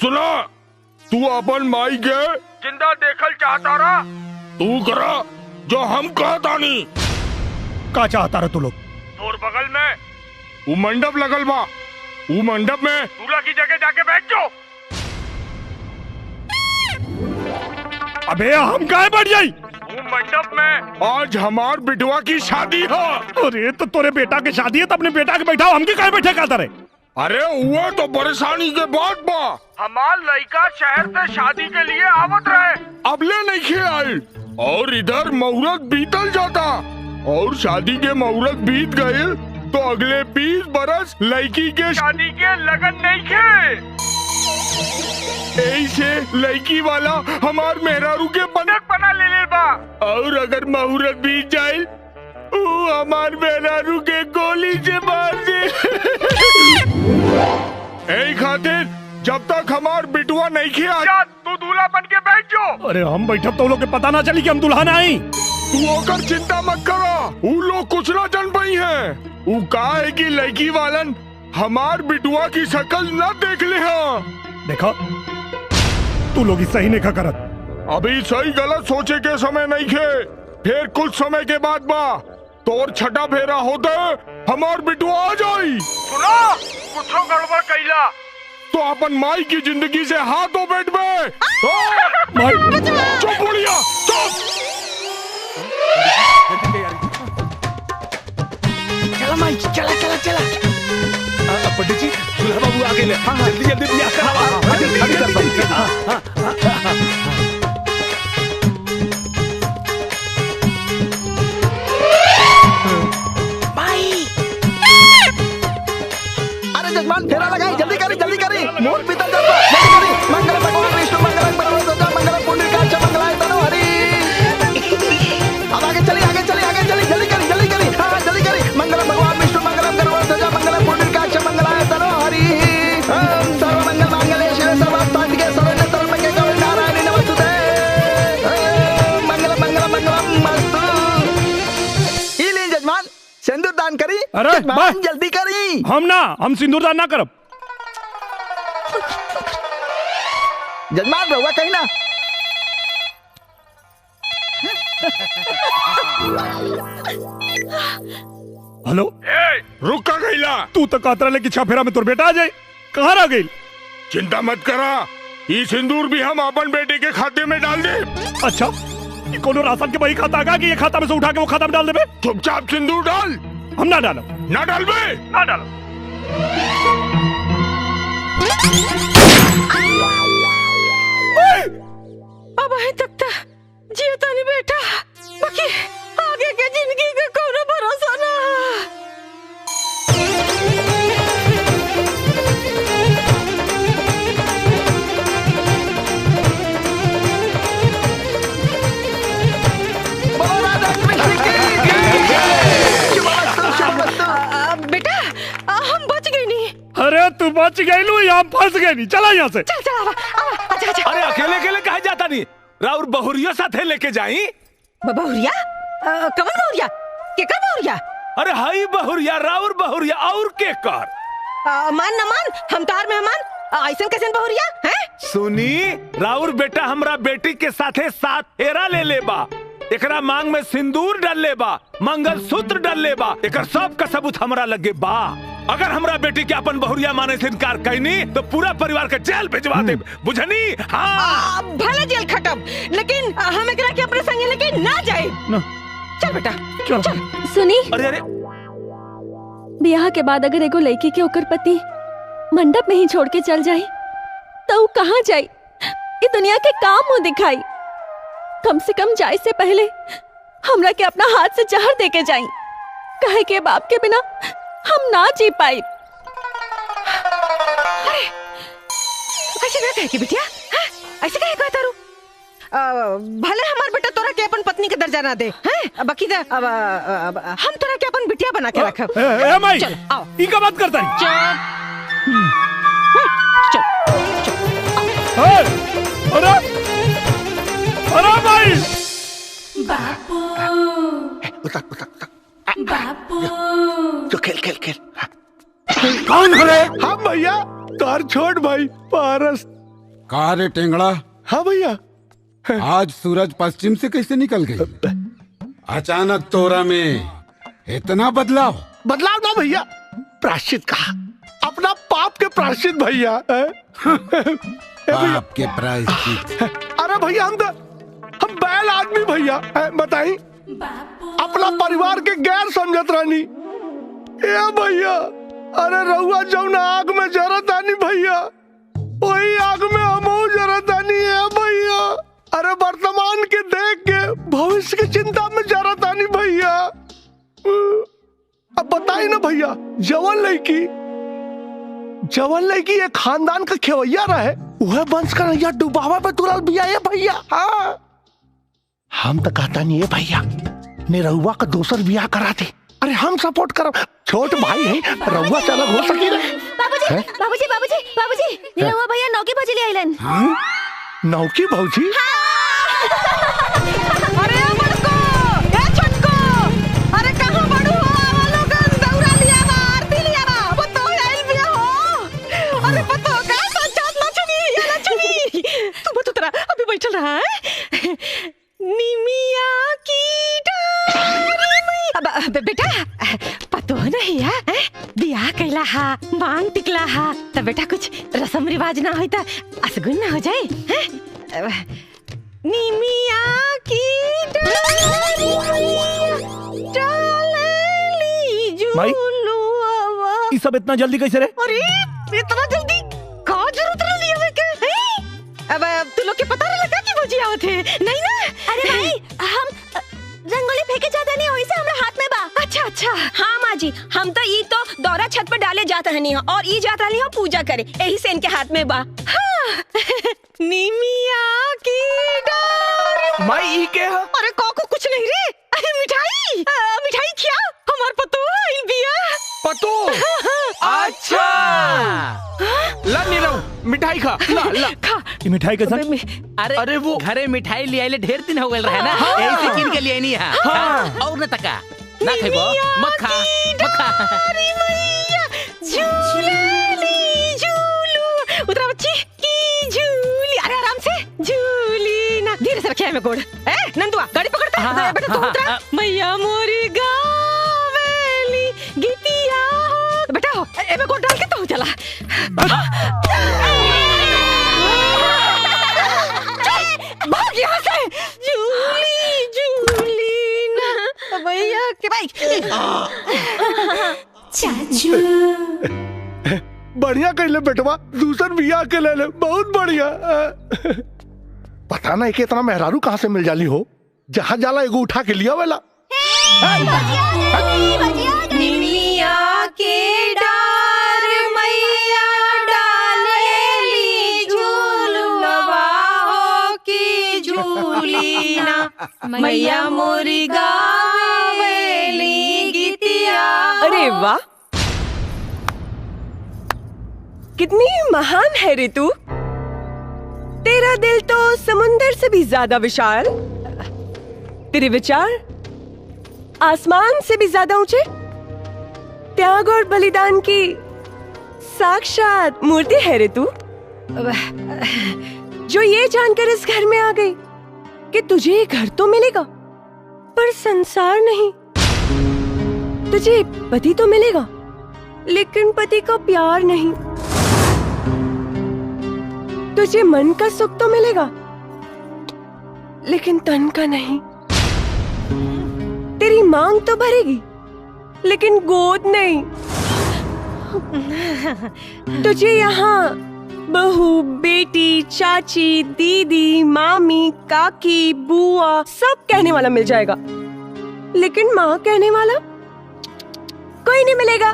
सुना, तू अपन माई के जिंदा देखल चाहता रहा, तू करा जो हम कहता नहीं। का चाहता रहा तू लोग? तोर बगल में वो मंडप लगल बा, वो मंडप में दूल्हा की जगह जाके बैठ जाओ। अबे हम काहे बैठ जाई? वो मंडप में आज हमार बिटवा की शादी है। अरे तो तोरे बेटा की शादी है तो अपने बेटा के बैठाओ, हमके काहे बैठे कहता रे? अरे वो तो परेशानी के बाद बा, हमार लड़का शहर से शादी के लिए आवत रहे, अबले नहीं खे आई और इधर मुहूर्त बीतल जाता और शादी के मुहूर्त बीत गए तो अगले 20 बरस लड़की के शादी के लगन नहीं खे। ऐसे लड़की वाला हमार मेहरारू के बंधक बना ले बा और अगर मुहूर्त बीत जाए वो हमार मेहरारू के गोली से मार दे। ऐ खातिर जब तक हमार बिटुआ नहीं खिया तू दूल्हा बन के बैठ जाओ। अरे हम बैठब तो लोग के पता ना चली कि हम दुल्हन आई। तू होकर चिंता मत करो, वो लोग कुछ ना जान पाई है। वो कहा है कि लड़की वालन हमार बिटुआ की शक्ल ना देख ले। हाँ देखो तू लोग सही नहीं करत। अभी सही गलत सोचे के समय नहीं खे, फिर कुछ समय के बाद बा तोर छठा फेरा होते हमार बिटुआ आ जाई। सुना, कुछ गड़बड़ कैला तो अपन माई की जिंदगी से हाथ धो बैठ में। चुप बुढ़िया चुप। चला माई चला चला चला। पंडित जी दूल्हा बाबू आगे ले। जल्दी जल्दी ब्याह करा। जल्दी अरे जजमान फेरा लगाई, जल्दी करी मोर पीतल जल्दी करी। मंगल भगवान विष्णु मंगल परमेश्वर मंगल पुंडरीकाक्ष मंगलाय तनो हरि। अब आगे चली जल्दी करी हाँ जल्दी करी। सिंदूरदान करी। अरे जजमान जल्दी करी। हम सिंदूरदान ना करब। जजमान रहुआ कहीं ना। हेलो रुक का गईला। तू तो कातरा लेके छाफेरा में तोर बेटा आ जाए, कहाँ रह गई? चिंता मत करा, ये सिंदूर भी हम अपन बेटे के खाते में डाल दे। अच्छा, ये कोनो राशन के वही खाता का कि ये खाता में से उठा के वो खाता में डाल देबे? चुपचाप सिंदूर डाल। हम ना डालब। ना डाल बे। ना डालब। अब अभी तक तो जीता नहीं बेटा, बाकी आगे के जिंदगी का कोनो भरोसा ना। बेटा हम बच गए नहीं। अरे तू बच गई लू, यहाँ फंस गई नहीं। चला यहाँ से। चल चल आजा आजा। अरे अकेले अकेले कहाँ जाता नहीं? राउर बहुरिया साथे लेके जाई। बहुरिया? कवन बहुरिया? के कर बहुरिया? अरे हाई बहुरिया, राउर बहुरिया और के कर? मान न मान, हम तार मेहमान, ऐसन कैसन बहुरिया हैं? सुनी, राउर बेटा हमरा बेटी के साथे 7 फेरा ले लेबा, एकरा मांग में सिंदूर डाल लेबा, मंगलसूत्र डाल लेबा, एकर सब का सबूत हमरा लगे बा। अगर हमरा बेटी के अपन बहुरिया माने से इनकार कैनी तो पूरा परिवार के जेल भिजवा दे, बुझनी? हाँ भले जेल खटब, लेकिन हम एकरा के अपने संगे लेके ना जाए। चल बेटा चल। सुनी, अरे ब्याह के बाद अगर एगो लड़की के ओकर पति मंडप में ही छोड़ के चल जाए तो वो कहाँ जाए? ये दुनिया के काम मुंह दिखाई। कम से कम जाए से पहले हमरा के अपना हाथ से जहर दे के जाए, कहे के बाप के बिना हम ना जी पाई। अरे ऐसे ना कहे कि बिटिया, ऐसे कहे कहता रू? भले हमार बेटा तोरा के अपन पत्नी के दर्जा ना दे, हैं? बाकी अब हम तोरा के अपन बिटिया बना के रखब। ए माई, चल आओ। ई का बात करता है? अरे अरे भाई बापू तो खेल। कौन है रे? हम भैया, तार छोड़ भाई पारस। कहा रे टेंगड़ा? हाँ भैया। आज सूरज पश्चिम से कैसे निकल गई? अचानक तोरा में इतना बदलाव? बदलाव ना भैया, प्रायश्चित कहा, अपना पाप के प्रायश्चित भैया। पाप के प्रायश्चित? अरे भैया हम बैल आदमी भैया, बताई अपना परिवार के गैर समझत रानी। ए भैया, अरे रहुआ जौन आग में जरत आनी भैया, वही आग में हमहू जरत आनी है भैया। अरे वर्तमान के देख के भविष्य की चिंता में जरत आनी भैया। अब बताई ना भैया, जवन लड़की एक खानदान का खेवैया रहे, वह वंश का नैया डुबावा पे तुरल बिया है भैया। हाँ, हम तो कहता नहीं है भैया, निरहुआ का दूसर बियाह करा दे। अरे हम सपोर्ट करो, छोट भाई है, रहुआ से अलग हो सकी रे। बाबूजी, निरहुआ भैया नौकी भौजी ले आइलन। नौकी भौजी? अरे बड़को, ए छोटको, अरे कहाँ बड़ू हो? आवा लोगन दौरा लिया बा, आरती लिया बा, बतो आइल बिया हो। अरे बतो का सच्चात ना चुनी, ये ना चुनी। तू बतो तेरा अभी बैठल रहा है। निमिया की डारी में। अब बेटा पतो नहीं है, बियाह कैला हा, मांग टिकला हा, तब बेटा कुछ रस्म रिवाज ना होई त असगुन ना हो जाए, हैं? निमिया की डाली झूलुआ। ये सब इतना जल्दी कैसे रे? अरे इतना जल्दी का जरूरत रही है के? अब तू लोग के पता नहीं लगा कि भौजी आवत है, नहीं ना? अरे भाई, हम रंगोली फेंके जाता नहीं, वैसे हमरा हाथ में बा। अच्छा। हाँ माँ जी, हम तो ई तो दौरा छत पर डाले जाता रहनी हो और ई जाता रही हो पूजा करे, यही से इनके हाथ में बा। हाँ। निमिया की डारी। माई ई के है? अरे को कुछ नहीं रे, अरे मिठाई खिया, हमार पतो आई बिया। पतो? अच्छा, ला नीरव, मिठाई खा, ला खा। ये मिठाई कैसा? अरे वो घरे मिठाई ले आइले ढेर दिन हो गए रहे ना, यही से किन के लिए नहीं है। और न तका ना खेबो मत खा मत खा झूली झूलू उतरा बच्ची की झूली अरे आराम से झूली ना धीरे से रखिया में गोड़ नंदुआ गाड़ी पकड़ता बेटा तू उतरा मैया मोरी गावेली गीतिया बेटा ए में गोड़ डाल के तो चला भाग यहाँ से झूली झूली ना भैया के भाई चाचू बढ़िया कर ले बेटवा दूसर बिया के ले ले बहुत बढ़िया पता नहीं कि इतना मेहरारू कहाँ से मिल जाली हो जहाँ जाला एगो उठा के लिया वाला निमिया के डार मैया डालेली झूलवा हो की झूलीना मैया मोरी गावेली गीतिया। अरे वाह कितनी महान है रे तू। तेरा दिल तो समुंदर से भी ज्यादा विशाल, तेरे विचार आसमान से भी ज्यादा ऊंचे, त्याग और बलिदान की साक्षात मूर्ति है रे तू। जो ये जानकर इस घर में आ गई कि तुझे घर तो मिलेगा पर संसार नहीं, तुझे पति तो मिलेगा लेकिन पति का प्यार नहीं, तुझे मन का सुख तो मिलेगा लेकिन तन का नहीं, तेरी मांग तो भरेगी लेकिन गोद नहीं, तुझे यहाँ बहू बेटी चाची दीदी मामी काकी बुआ सब कहने वाला मिल जाएगा लेकिन माँ कहने वाला कोई नहीं मिलेगा।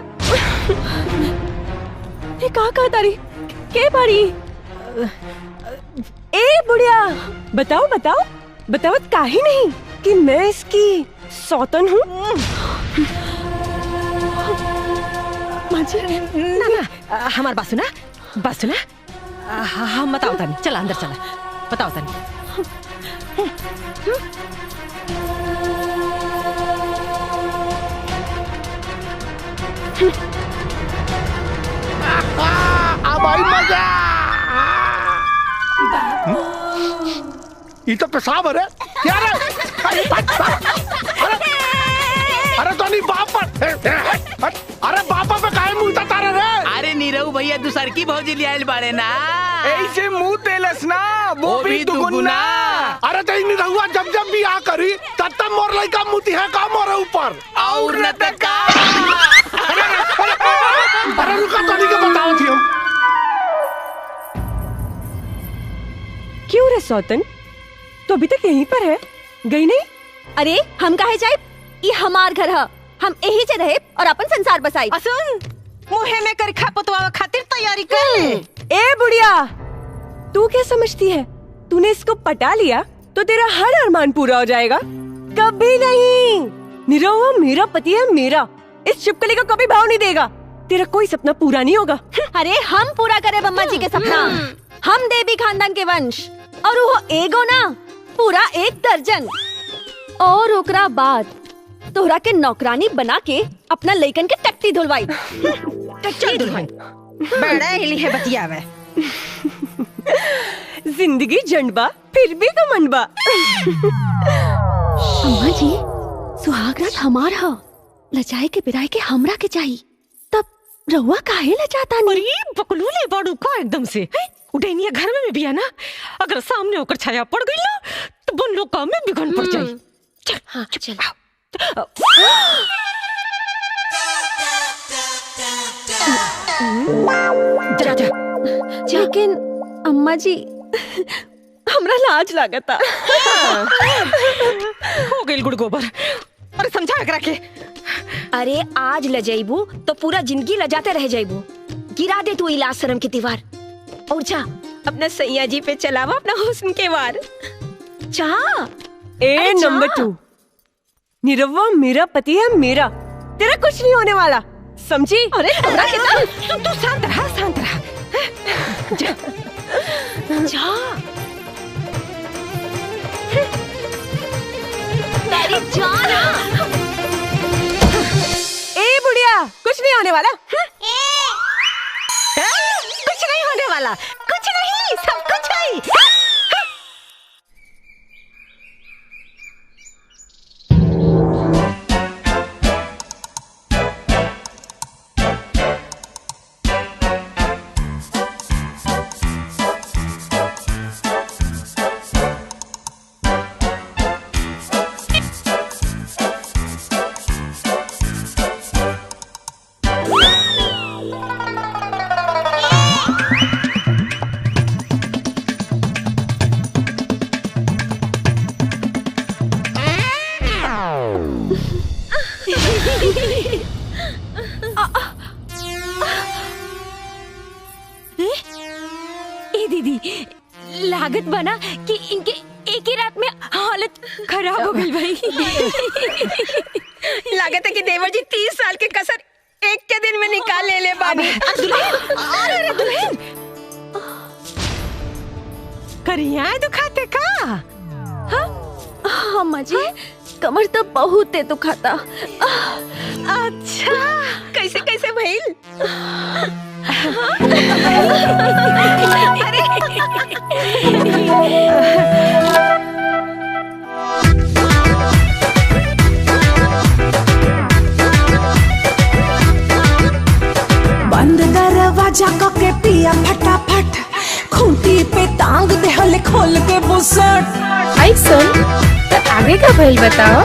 ये कहा तारी के बारी ए बुढ़िया बताओ बताओ बताओ काहे नहीं कि मैं इसकी सौतन हूँ। ना ना हमार बात सुना हम बताओ तानी चला अंदर चला बताओ तानी। अब आई मजा। ये तो पेशाब है क्या रे? अरे तो नहीं बाप पर अरे बापा पे काहे मुंह तारे रे? अरे नीरव भैया दूसर की भौजी लियाल बाड़े ना ऐसे मुंह तेलस ना वो भी दुगुना। अरे तो इन रहुआ जब जब भी आ करी तब तब मोर लइका मुती है का मोरे ऊपर और न त का। अरे रुका तो नहीं के बताओ थी हम। क्यों रे सौतन तो अभी तक यहीं पर है गई नहीं? अरे हम काहे जाए, ये हमार घर है, हम यही से रहे और अपन संसार बसाई। सुन मुहे में कर खा पतवा खातिर तैयारी कर। ए बुढ़िया तू क्या समझती है तूने इसको पटा लिया तो तेरा हर अरमान पूरा हो जाएगा? कभी नहीं। नीरव मेरा पति है मेरा, इस छिपकली का कभी भाव नहीं देगा, तेरा कोई सपना पूरा नहीं होगा। अरे हम पूरा करे बम्मा जी के सपना, हम देवी खानदान के वंश और वो एगो ना पूरा 1 दर्जन और ओकरा बाद तोहरा के नौकरानी बना के अपना लइकन के टट्टी धुलवाई। टट्टी धुलवाई बड़ा हिली है बतियावे। जिंदगी जंडबा फिर भी घमंडबा। अम्मा जी सुहागरात हमार ह, लजाए के बिराए के हमरा के चाहिए, तब रहुआ काहे लजाता नहीं? अरे बकलूले बड़ू का एकदम से उडैनिया घर में भी है ना, अगर सामने होकर छाया पड़ गई ना तो बन लोग काम में बिगड़ पड़ जाए। चल हाँ चल। जा जा। लेकिन अम्मा जी हमरा लाज लागता। हो गई गुड़ गोबर। अरे समझा करा के। अरे आज लजाइबू तो पूरा जिंदगी लजाते रह जाइबू। गिरा दे तू इलाज शर्म की दीवार और जा अपना सैया जी पे चलावा अपना हुस्न के वार। जा। ए नंबर 2 नीरवा मेरा पति है मेरा, तेरा कुछ नहीं होने वाला समझी? अरे तू शांत रहा शांत रहा। जा जा। जा ना। वाला? कुछ नहीं होने वाला, कुछ नहीं, सब कुछ है। लागत बना कि इनके एक ही रात में हालत खराब हो गई भाई। लागत है कि देवर जी 30 साल के कसर एक के दिन में निकाल ले बानी। अरे दुल्हन करिया दुखाते का? हाँ अम्मा जी, कमर तो बहुत दुखाता। अच्छा कैसे कैसे भइल? बंद दरवाजा के पिया फटाफट खूंटी पे टांग दे हले खोल के बुसट। ऐसन तो आगे का भइल बताओ।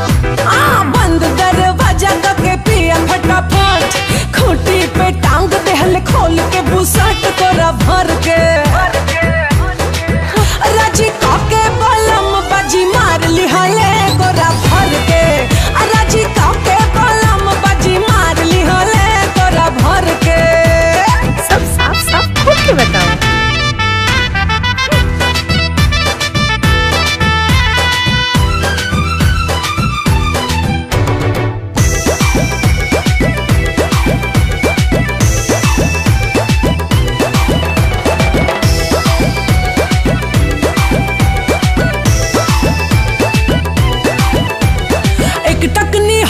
बंद दरवाजा के पिया फटाफट खूंटी पे टांग दे हले खोल के बुसट तोरा भर के। राजी काके बलम बाजी मार ली हले तोरा भर के। राजी काके बलम बाजी मार ली हले तोरा भर के। सब साफ साफ खोल के बताओ।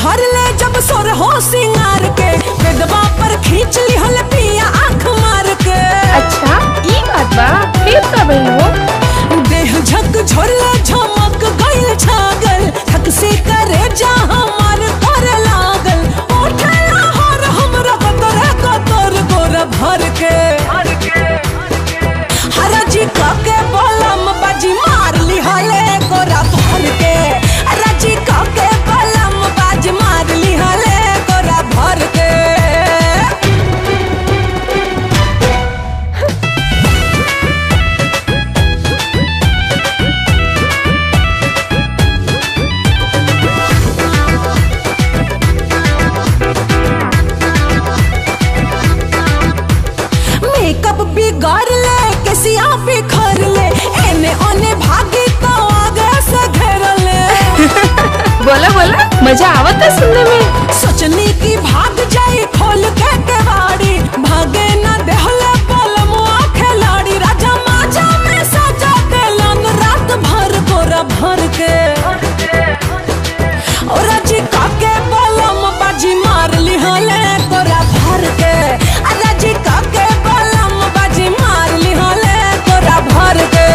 हर ले जब सोर हो सिंगार के बेदबा पर खींच ली हल पिया आँख मार के। अच्छा ये बात बा, फिर कब हो? देह झक झोरले झमक गइल छागल थक से करे जा हमार कर लागल। उठला हर हमरा कतर गोरा भर के। हराजी काके बलम बाजी मार ली हले गोरा भर के। हराजी काके मार ली हले गोरा भर के। मेकअप बिगाड़ ले केसिया बिखर ले एने ओने भागी तो आगे से घेर ले। बोला बोला मजा आवत है सुनने में। सोचनी की भाग जाई खोल के केवाड़ी भागे न देहले बलमुआ खिलाड़ी। राजा माजा में सजा देलन रात भर गोरा भर के। और राजी काके बलम बाजी मार ली हले गोरा भर के। राजी काके बलम बाजी मार ली हले गोरा भर के।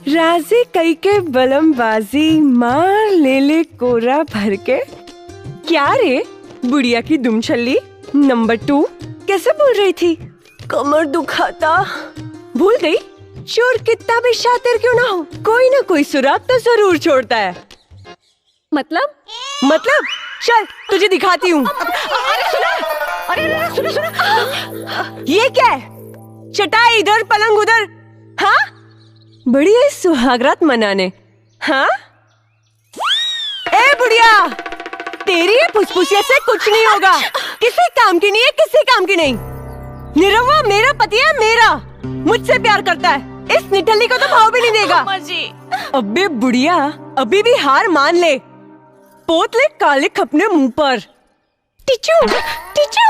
राजी कई के बलमबाजी मार ले ले कोरा भर के। क्या रे बुढ़िया की दुमछल्ली नंबर 2 कैसे बोल रही थी? कमर दुखाता। भूल गई? चोर कितना भी शातिर क्यों ना हो, कोई ना कोई सुराग तो जरूर छोड़ता है। मतलब चल तुझे दिखाती हूँ। अरे सुनो ये क्या है? चटाई इधर पलंग उधर। हाँ बड़ी है सुहागरात मनाने। हाँ ए बुढ़िया तेरी ये फुसफुसिया से कुछ नहीं होगा। किसी काम की नहीं है, किसी काम की नहीं। निरहुआ मेरा पति है, मेरा मुझसे प्यार करता है। इस निठल्ली को तो भाव भी नहीं देगा। अबे बुढ़िया अभी भी हार मान ले। पोत ले काले अपने मुंह पर। टिचू टिचू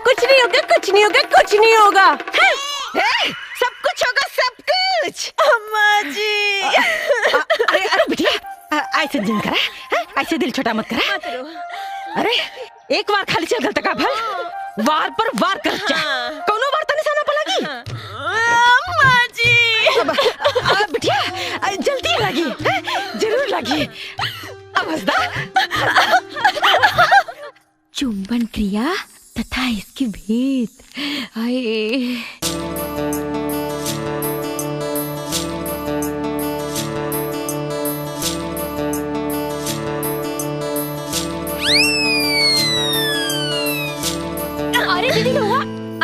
कुछ नहीं होगा कुछ नहीं होगा कुछ नहीं होगा। सब कुछ होगा सब कुछ। अम्मा जी अरे अरे बिटिया ऐसे दिन करा, ऐसे दिल छोटा मत करा। अरे एक बार खाली चल गलत का भल वार पर वार कर कौनो बार तो निशाना पलागी। अम्मा जी बिटिया जल्दी लगी जरूर लगी। अब हंसदा चुंबन क्रिया तथा इसकी भेद। आए अरे दीदी हुआ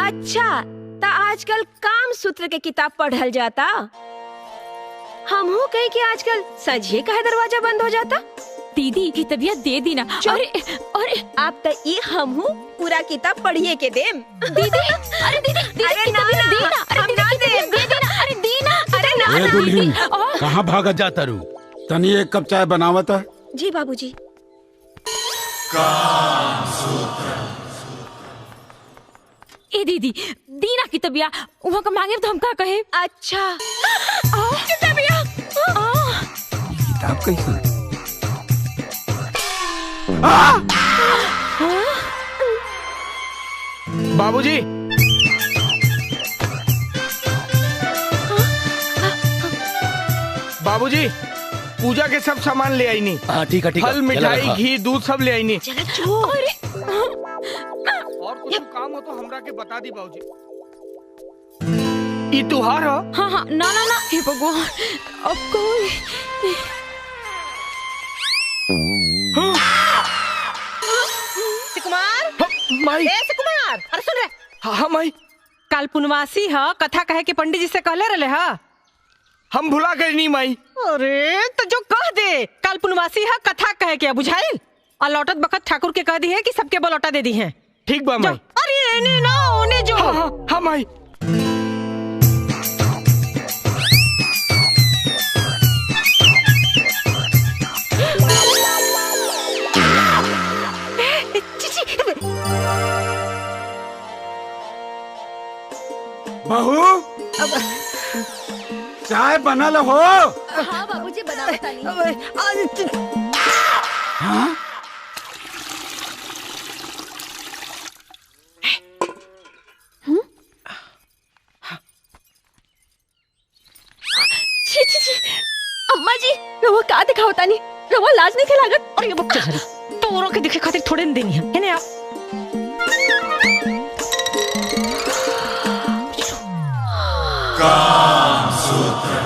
अच्छा ता आजकल काम सूत्र के किताब पढ़ल जाता। हम हो कहीं कि आजकल सजिए का दरवाजा बंद हो जाता। दीदी की तबीयत दे दी ना। अरे अरे आप तो ये हम हूँ पूरा किताब पढ़िए के देम। दीदी अरे दीदी अरे ना ना हम ना देम। अरे दीना अरे ना ए दुल्हन कहाँ भागत जाता रू? तनी एक कप चाय बनावत है। जी बाबूजी। ए दीदी दीना की तबिया वहाँ का मांगे तो हम का कहे। अच्छा किताब कैसे? बाबूजी बाबूजी पूजा के सब सामान ले आई नहीं। ठीक है फल मिठाई घी दूध सब ले आई नहीं। और कुछ काम हो तो हमरा के बता दी बाबूजी। ई त्योहार हो? हाँ हाँ ना ना ना हे भगवान अब कोई सुकुमार माई ए सुकुमार अरे सुन रे। हाँ माई कल पुनवासी है कथा कहे के पंडित जी से कहले रहे हा। हम भुला गए नहीं माई। अरे तो जो कह दे कल पुनवासी है कथा कहे के बुझाइल और लौटत बखत ठाकुर के कह दी है कि सबके बलौटा दे दी है। ठीक बा माई। अरे एने ना ओने जो। हाँ माई। बहू चाय बनल हो? हाँ बाबूजी बना बतानी। हाँ? छी छी छी अम्मा जी रवा का दिखाओ तानी रवा लाज नहीं खिलागत। और ये बच्चा झरी तो औरों के दिखे खातिर थोड़े न देनी है ना आप। काम सूत्र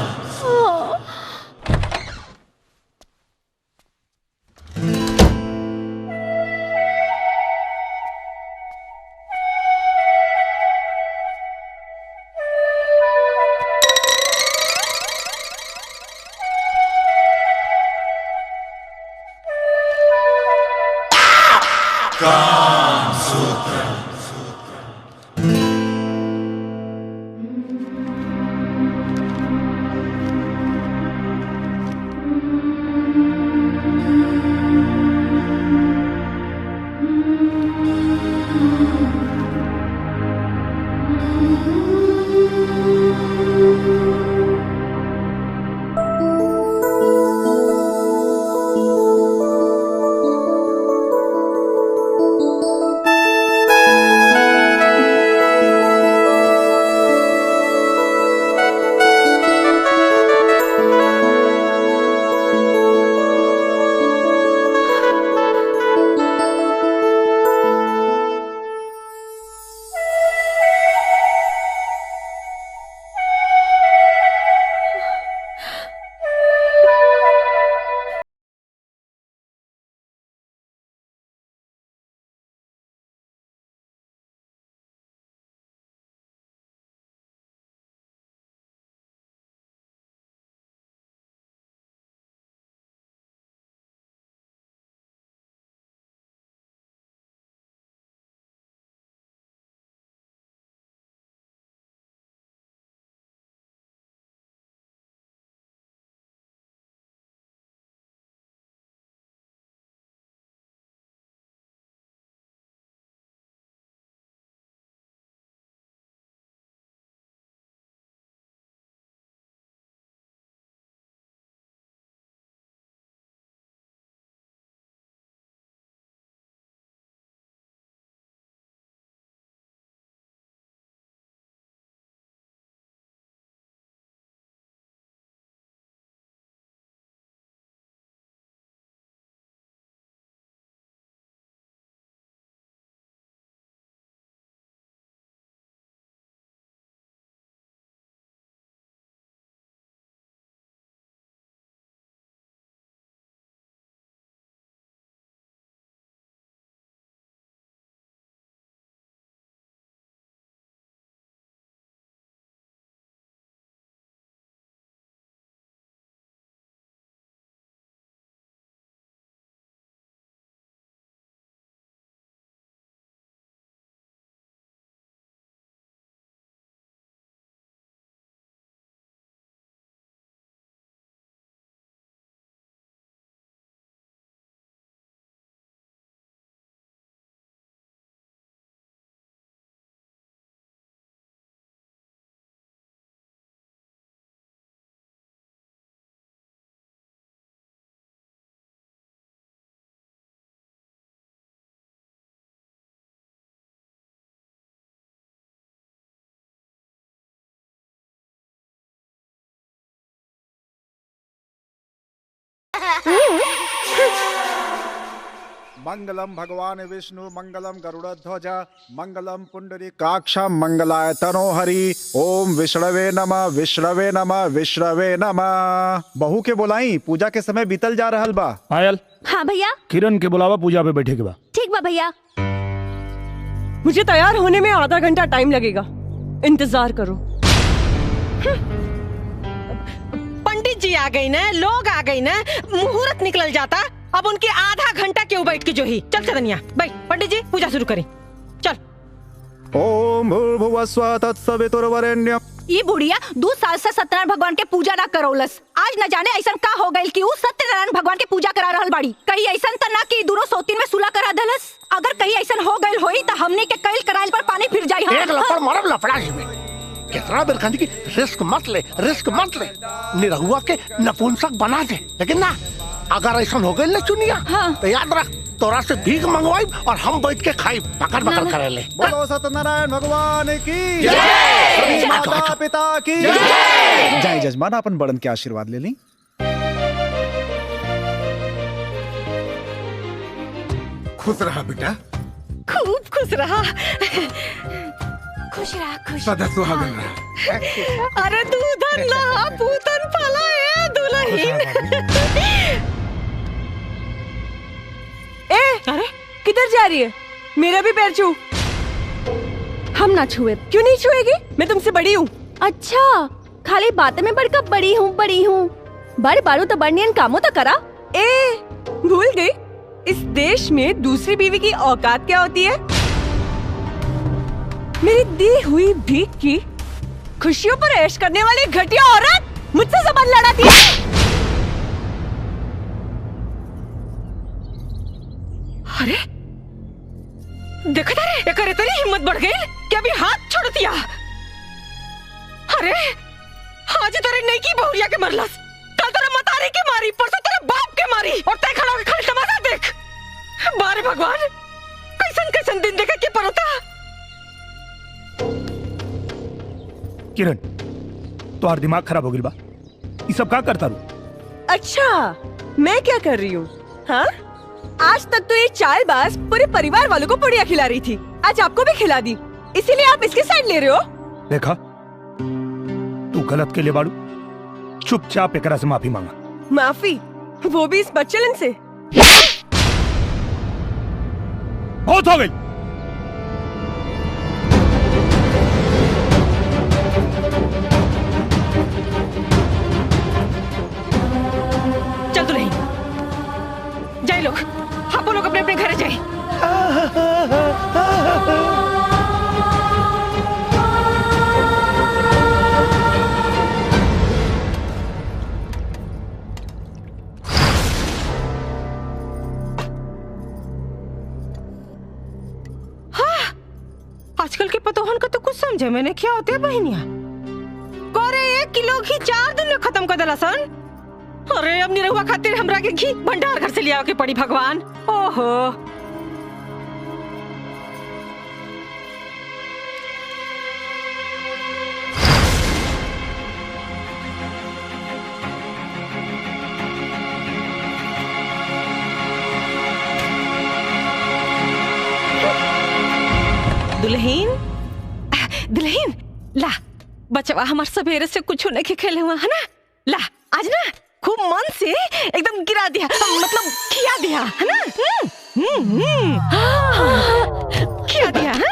काम सूत्र मंगलम भगवान विष्णु मंगलम गरुड़ध्वज मंगलम पुंडरीकाक्षम मंगलाय तनोहरि ओम विष्णवे नमः विष्णवे नमः विष्णवे नमः। बहू के बुलाई पूजा के समय बीतल जा रहल बा। आयल हाँ भैया। किरण के बुलावा पूजा पे बैठे के बा। ठीक बा भैया। मुझे तैयार होने में आधा घंटा टाइम लगेगा, इंतजार करो। पंडित जी आ गई ना, लोग आ गई ना, मुहूर्त निकल जाता। अब उनके आधा घंटा क्यों बैठ के जो ही। चल चदनिया भाई, पंडित जी पूजा शुरू करें। चल। ओम भूर्भुवः स्वः तत्सवितुर्वरेण्यम्। ये बुढ़िया 2 साल से सत्यनारायण भगवान के पूजा ना करौलस। आज न जाने ऐसा का हो गई कि उ सत्यनारायण भगवान के पूजा करा रहल बाड़ी। कहीं ऐसा त ना कि दोनों सोतिन में सुला करा दलस। अगर कहीं ऐसा हो गई होई तो हमने के कईल कराइल पर पानी फिर जाई। एक लफड़ मारब लफड़ा जी में कितना देर कहती कि रिस्क मत ले, रिस्क मत ले, निरहुआ के नपुंसक बना दे। लेकिन ना, अगर ऐसा हो गई ना चुनिया, तो याद रख तोरा से भीख मंगवाई और हम बैठ के खाई पकड़ पकड़ करे ले। बोलो सत्यनारायण भगवान की जय, माता पिता की जय। जय जजमान, अपन बड़न के आशीर्वाद ले ली। खुश रहा बेटा, खूब खुश रहा। खुश रहा, खुश सदा सुहागन रहा। अरे तू धन लहा पूतन फला है दुल्हन। अरे किधर जा रही है? मेरा भी पैर छू। हम ना छुए। क्यों नहीं छुएगी? मैं तुमसे बड़ी हूँ। अच्छा, खाली बातें में बढ़कर बड़ी हूँ बड़ी हूँ। बड़ बारू तो बड़नियन कामों तो करा। ए भूल गई, इस देश में दूसरी बीवी की औकात क्या होती है? मेरी दी हुई भीख की खुशियों पर ऐश करने वाली घटिया औरत मुझसे जबान लड़ाती है। अरे देखा था रे, करे तेरी हिम्मत बढ़ गई कि अभी हाथ छोड़ दिया। अरे आज तेरे नहीं की बहुरिया के मरलस, कल तेरे मतारी के मारी, परसों तेरे बाप के मारी, और तय खड़ा होकर खाली तमाशा देख। बारे भगवान, कैसन कैसन दिन देखा के परोता। किरण, तुम्हारा दिमाग खराब हो गया बा। ये सब क्या करता रू? अच्छा, मैं क्या कर रही हूँ? हाँ, आज तक तो ये चालबाज पूरे परिवार वालों को पुड़िया खिला रही थी, आज आपको भी खिला दी, इसीलिए आप इसकी साइड ले रहे हो। देखा, तू गलत के लिए बाड़ू, चुपचाप एकरा से माफी मांगा। माफी? वो भी इस बच्चलन से? बहुत हो गई। चल तो नहीं जाए लोग, आप लोग अपने अपने घर जाए। आजकल के पतोहन का तो कुछ समझे मैंने क्या होते है बहनिया। कोरे 1 किलो घी 4 दिन में खत्म कर दिला सन। अरे अब निरहुआ खातिर हमरा के घी भंडार घर से लिया के पड़ी भगवान। ओहो, दुल्हीन दुल्हीन ला, बचवा हमार सवेरे से कुछ नहीं के खेले हुआ है ना। ला आज ना खूब मन से एकदम गिरा दिया, मतलब खिया दिया है ना। खिया दिया है।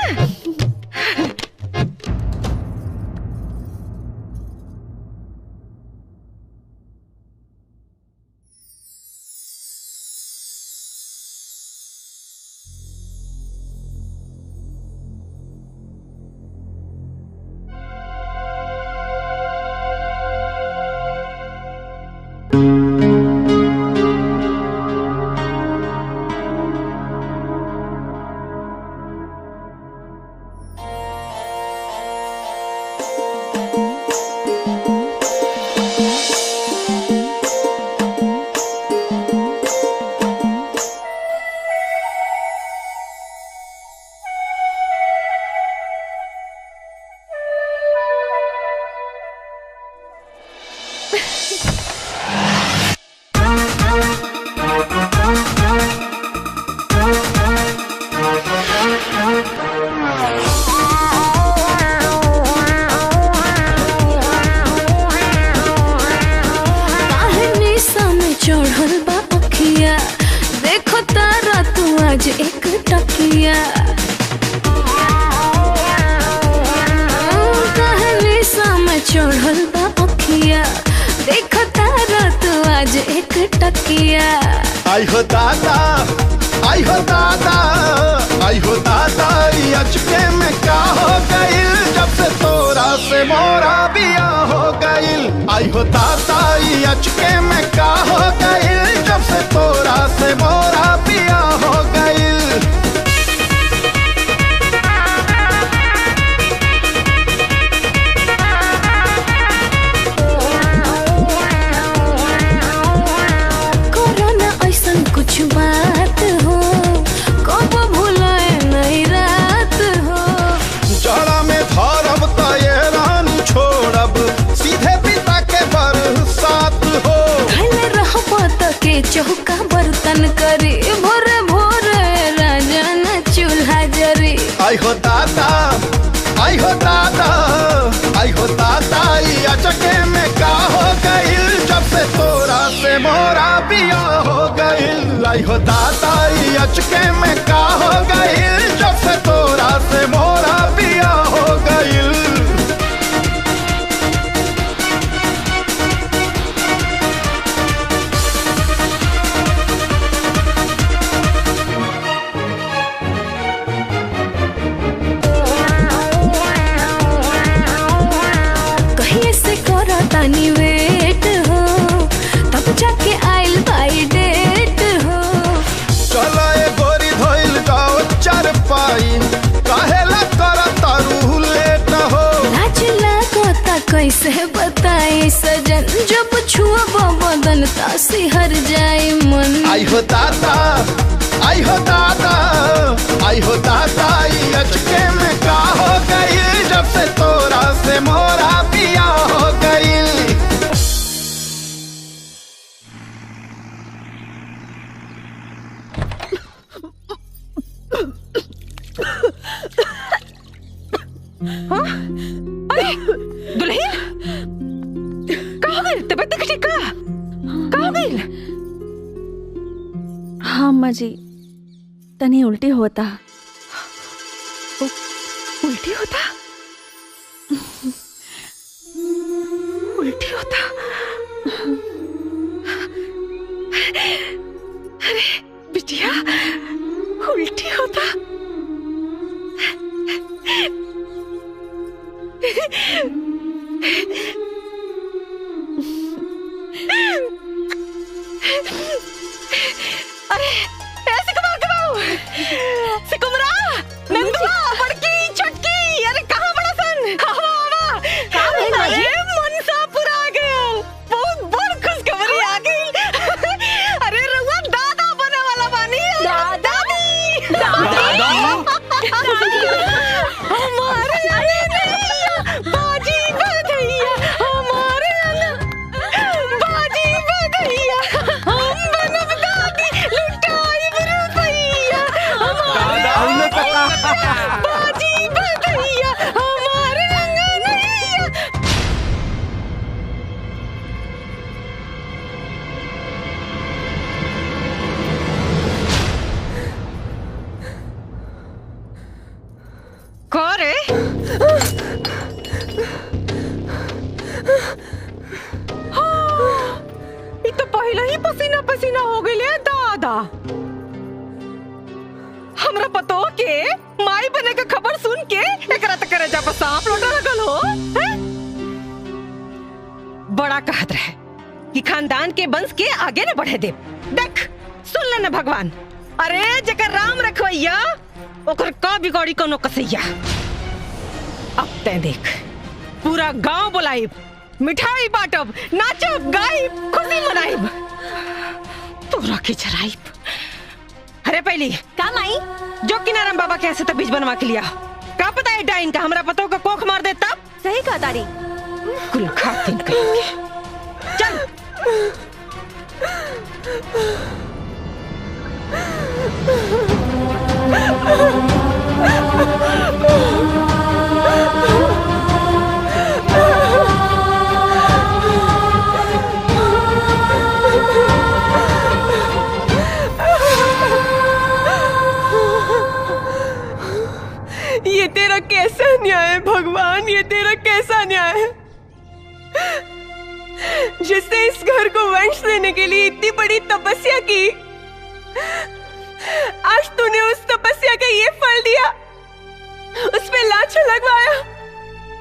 टकिया कहली समय चढ़ल बा अखिया देखता रात आज एक टकिया आई हो दादा आई हो दादा आई हो दादा अचके में क्या हो गइल जब से तोरा से मोरा बिया हो गइल आई हो दादा अचके में क्या हो गइल जब से तोरा से मोरा बिया हो गइल कोरोना ऐसन कुछ बात हो कब भूलाए नहीं रात हो जड़ा में धरब त ये रानी छोड़ब सीधे पिता के बरसात हो खैल रहब त के चौका बर्तन करी भोरे भोरे राजा न चूल्हा जरी आई हो दादा आई हो दादा आई हो दादा अचके में का हो गइल जब से तोरा से मोरा बिया हो गइल आई हो दादा अचके में का हो गइल जब से तोरा से मोरा बिया हो गइल कहिए से करो तानी वेट हो तब जाके आइल बाई डेट हो चला ए गोरी धोइल जाओ चार पाई काहेला कर तारू लेट हो लाज लागता कैसे बताई सजन जब छुअब बदन ता सिहर जाए मन आई हो दादा आई हो दादा आई हो दादा अचके में का हो गइल जब से तोरा से मोरा बिया हो गइल हाँ? अरे दुल्हन कहाँ हो गई तबीयत नहीं ठीक कहाँ हो गई हाँ अम्मा जी तनी उल्टी होता उल्टी होता उल्टी होता अरे बिटिया उल्टी होता अरे ऐसे कमाओ सिकुमरा नंदुआ बड़की छोटकी अरे कहाँ बड़ा सन आवा अरे मन सा पूरा आ गया बहुत बड़ खुशखबरी आ गई अरे रउआ दादा बने वाला बानी दादा हमारे बाजी बधैया हमारे बाजी बधैया हम बनब दादी लुटाई रुपैया हमारे बाजी बधैया हमारे अंगनैया करे ये तो पहले ही पसीना पसीना हो गई ले दादा हमरा पतो के माई बने का खबर सुन के एकरा तक करे जा सांप लौटा लगल हो हैं? बड़ा कहत रहे कि खानदान के वंश के आगे न बढ़े दे देख सुन लेना भगवान अरे जकर राम रखवैया ओकर का बिगड़ी कोनो कसैया अब ते देख पूरा गांव बुलाइब मिठाई बांटब नाचब गाइब खुशी मनाइब तोरा के चराइब अरे पहली का माई जो किनारम बाबा के ऐसे बीज बनवा के लिया का पता है डाइन का हमरा पतो का कोख मार दे तब सही कहा तारी कुल खातिन कहेंगे चल ये तेरा कैसा न्याय है भगवान, ये तेरा कैसा न्याय है? जिसने इस घर को वंश देने के लिए इतनी बड़ी तपस्या की, आज तूने उस तपस्या का ये फल दिया, उस पे लांछन लगवाया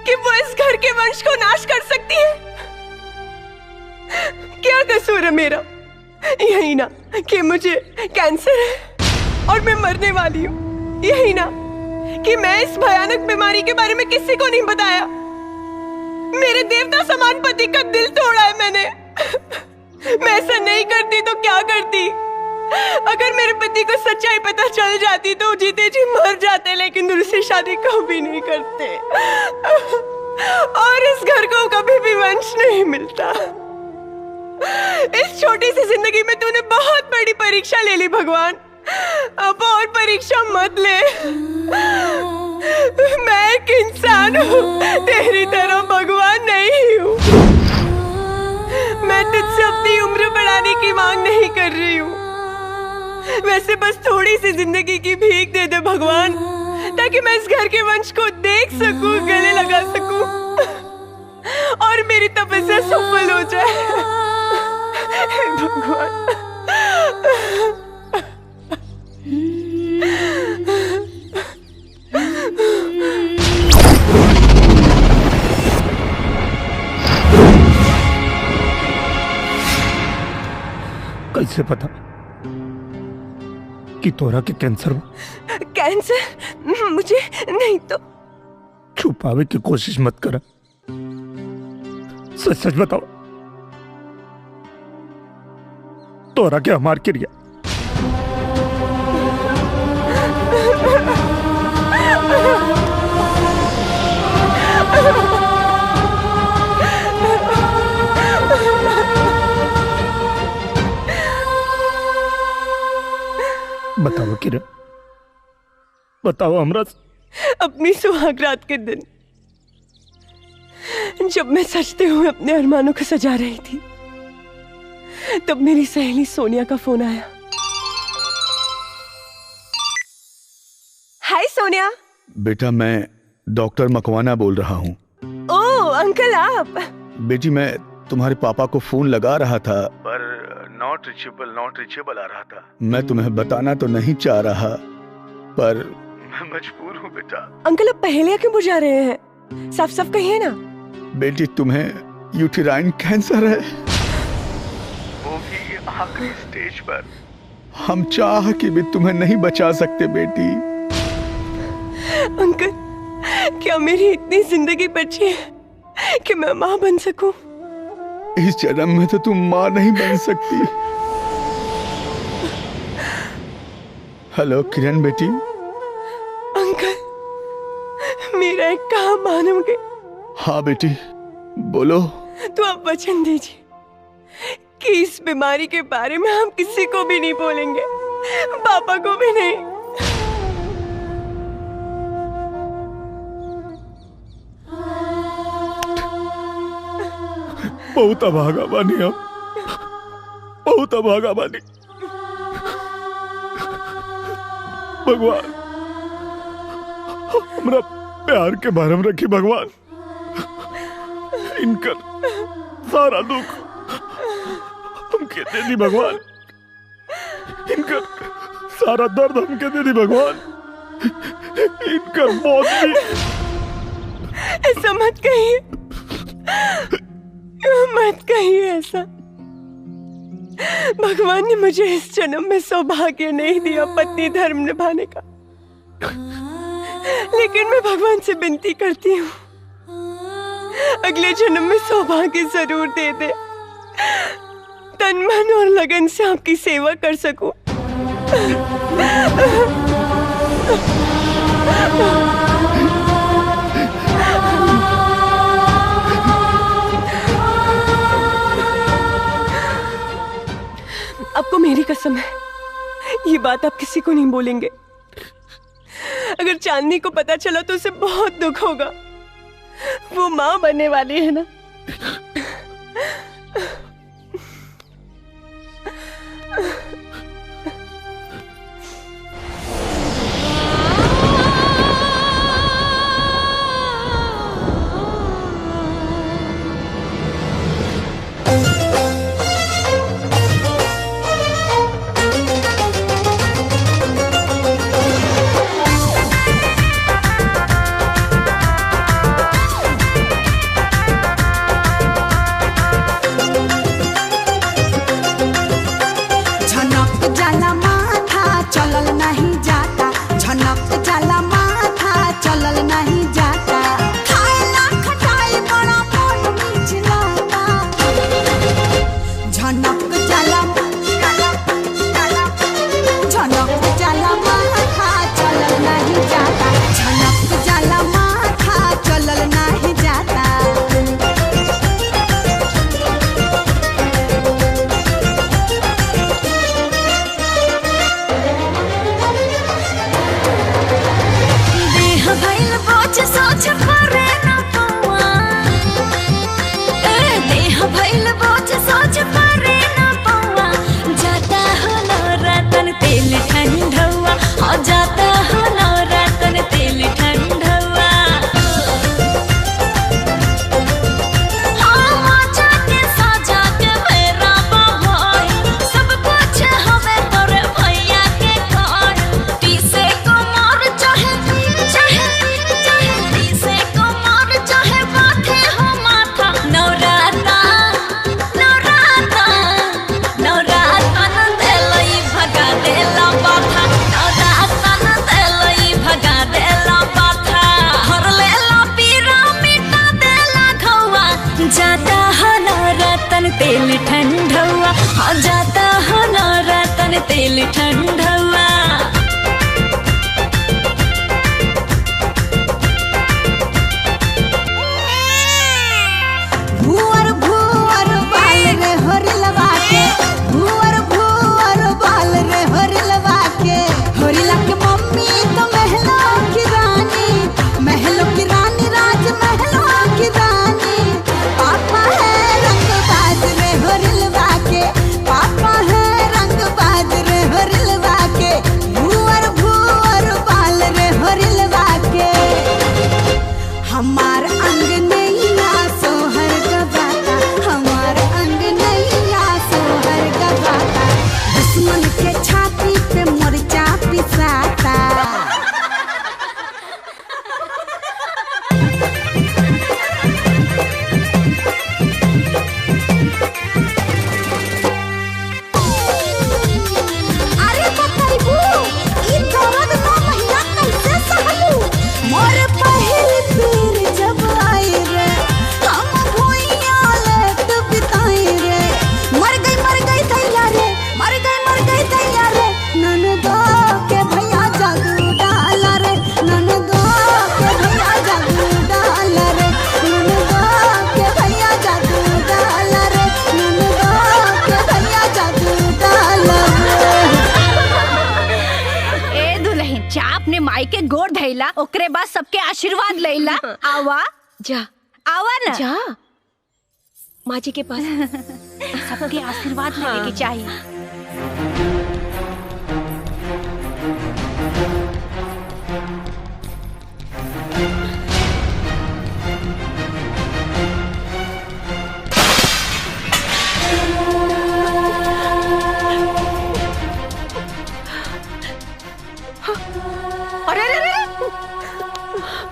कि वो इस घर के वंश को नाश कर सकती है। क्या कसूर है मेरा? यही ना कि मुझे कैंसर है और मैं मरने वाली हूँ, यही ना कि मैं इस भयानक बीमारी के बारे में किसी को नहीं बताया। मेरे देवता समान पति का दिल तोड़ा है मैंने। मैं ऐसा नहीं करती तो क्या करती? अगर मेरे पति को सच्चाई पता चल जाती तो जीते जी मर जाते, लेकिन दूसरी शादी कभी नहीं करते और इस घर को कभी भी वंश नहीं मिलता। इस छोटी सी जिंदगी में तूने बहुत बड़ी परीक्षा ले ली भगवान, अब और परीक्षा मत ले। मैं एक इंसान हूँ, तेरी तरह भगवान नहीं हूँ। मैं तुझसे अपनी उम्र बढ़ाने की मांग नहीं कर रही हूँ, वैसे बस थोड़ी सी जिंदगी की भीख दे दे भगवान, ताकि मैं इस घर के वंश को देख सकूं, गले लगा सकूं और मेरी तपस्या सफल हो जाए। भगवान कैसे पता कि तोरा के कैंसर हो? कैंसर मुझे नहीं तो। छुपावे की कोशिश मत करा, सच सच बताओ, तोरा के हमार क्रिया? बताओ किरण, बताओ हमरा। अपनी सुहाग रात के दिन जब मैं सजते हुए अपने अरमानों को सजा रही थी, तब मेरी सहेली सोनिया का फोन आया। हाय सोनिया। बेटा मैं डॉक्टर मकवाना बोल रहा हूँ। ओह अंकल आप। बेटी मैं तुम्हारे पापा को फोन लगा रहा था पर नॉट रिचेबल आ रहा था। मैं तुम्हें बताना तो नहीं चाह रहा पर मैं मजबूर हूँ बेटा। अंकल आप पहेलियां क्यों बुझा रहे हैं? साफ साफ कहिए ना। बेटी तुम्हें यूटेराइन कैंसर है, वो भी आखिरी स्टेज पर। हम चाह के भी तुम्हें नहीं बचा सकते बेटी। अंकल क्या मेरी इतनी जिंदगी बची है कि मैं माँ बन सकूं? इस जन्म में तो तुम माँ नहीं बन सकती। हेलो किरण बेटी। अंकल मेरा एक काम मानोगे? हाँ बेटी बोलो। तो आप वचन दीजिए कि इस बीमारी के बारे में हम किसी को भी नहीं बोलेंगे, पापा को भी नहीं। बहुत अभागा बानी हम, बहुत अभागा बानी। भगवान हमरा प्यार के भरम रखी भगवान। इनका सारा दुख हमके दे दी भगवान, इनका सारा दर्द हमके दे दी भगवान, इनका मौत भी। ऐसा मत कहिए, मत कहिए ऐसा। भगवान ने मुझे इस जन्म में सौभाग्य नहीं दिया पत्नी धर्म निभाने का, लेकिन मैं भगवान से विनती करती हूँ अगले जन्म में सौभाग्य जरूर दे दे, तन मन और लगन से आपकी सेवा कर सकूं। आपको मेरी कसम है, ये बात आप किसी को नहीं बोलेंगे। अगर चांदनी को पता चला तो उसे बहुत दुख होगा, वो माँ बनने वाली है ना। जाला माथा चलल नहीं जाता खाएला खटाई बड़ा मन मिचलाता झनक जाला झनक जाला माथा चलल नहीं जाता झनक जाला माथा चलल नहीं जाता देह भइल बोझ सोच परे ना पौआ देह भइल बोझ सोच परे ना पौआ जाता हो नौरतन तेल ठंडवा हो जाता हो नौरतन तेल ठंडवा हाँ जाके साजा के मेरा बहाई सब कुछ हवे तोरे भैया के घर पीसे को मार चाहे पीसे को मार चाहे माथे हो माथा नौराता देलई भगा देला बाथा नौराता देलई भगा देला बाथा हर लेला पीरा मिटा देला घौवा जाता हो नौरतन तेल ठंडवा हाँ जाता हो नौरतन तेल ठंडवा भुअर भुअर बाल रे होरिलवा के भुअर भुअर बाल रे होरिलवा के होरिला के मम्मी तो महलों की रानी राज महलों की रानी पापा है रंगबाज रे होरिलवा के पापा है रंगबाज रे होरिलवा के भुअर भुअर बाल रे होरिलवा के हमार अंग नैया सोहर गवाता हमार अंग नैया सोहर गवाता दुश्मन के छाती पे मरचा पिसाता अरे बतैबू ई दर्द 9 महीना कैसे सहलू मोर पहिल पीर जब आई रे हम भुइया लेट बिताई रे मर गई थैया रे मर गई थैया रे ननदो के भैया जादू डाला रे ननदो के भैया जादू डाला रे ननदो के भैया जादू डाला रे ननदो के भैया जादू डाला रे ए दुल्हन चाप ने माई के गोड़ धैला ओकरे बाद सबके आशीर्वाद लैला आवा जा आवा ना जा माँ जी के पास सबके आशीर्वाद लेने की चाहिए अरे अरे अरे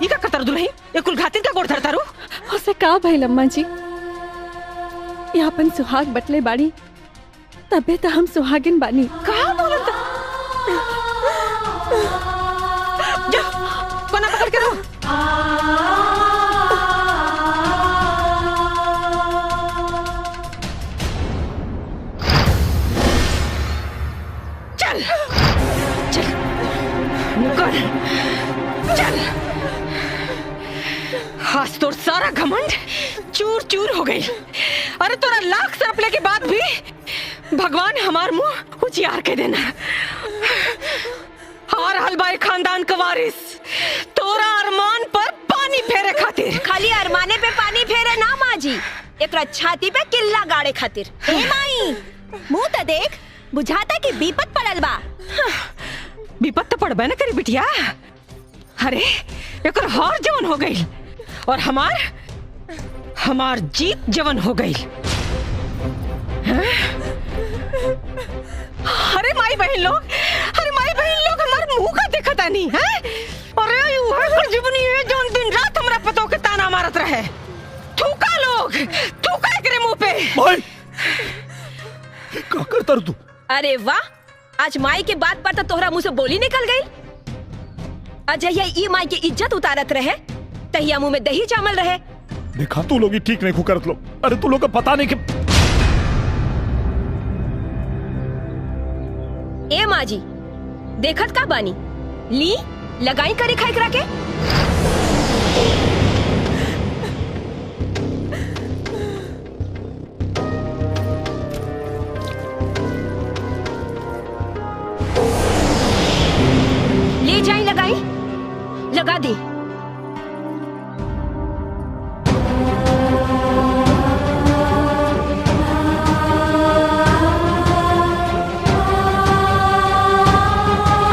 ये का कतर दुल्हन ये कुल घातिन का गोड़ धरता रू उसे का भइल अम्मा जी ये अपन सुहाग बटले बाड़ी तबे तो हम सुहागिन बानी का बोलत जा कोना पकड़ के रो चल चल मुकर चल आज तोर सारा घमंड चूर चूर हो गई अरे तोरा लाख सरपले के बाद भी भगवान हमार मुंह उजियार के देना हार हलबाई खानदान का वारिस तोरा अरमान पर पानी फेरे खातिर खाली अरमाने पे पानी फेरे ना माँ जी एकरा छाती पे किल्ला गाड़े खातिर ए माई मुंह तो देख बुझाता कि विपत पड़ल बा विपत तो पड़बे न करी बिटिया अरे एकर हार जवन हो गई और हमार जीत जवन हो गई अरे माई बहन लोग हमार मुंह का देखता नहीं है अरे वह कुल जीवनी है जो दिन रात हमरा पतो के ताना मारत रहे थूका लोग थूका एकरे मुंह पे भाई का करतर तू अरे वाह आज माई के बात पर तो तोहरा मुंह से बोली निकल गई अजय ई माई की इज्जत उतारत रहे तहिया मुंह में दही जामल रहे। देखा तू लोग ही ठीक नहीं करत लो। अरे तू लोग का पता नहीं कि ए माँ जी देखत का बानी ली लगाई करे खाई करा के। ले जाई लगाई लगा दी।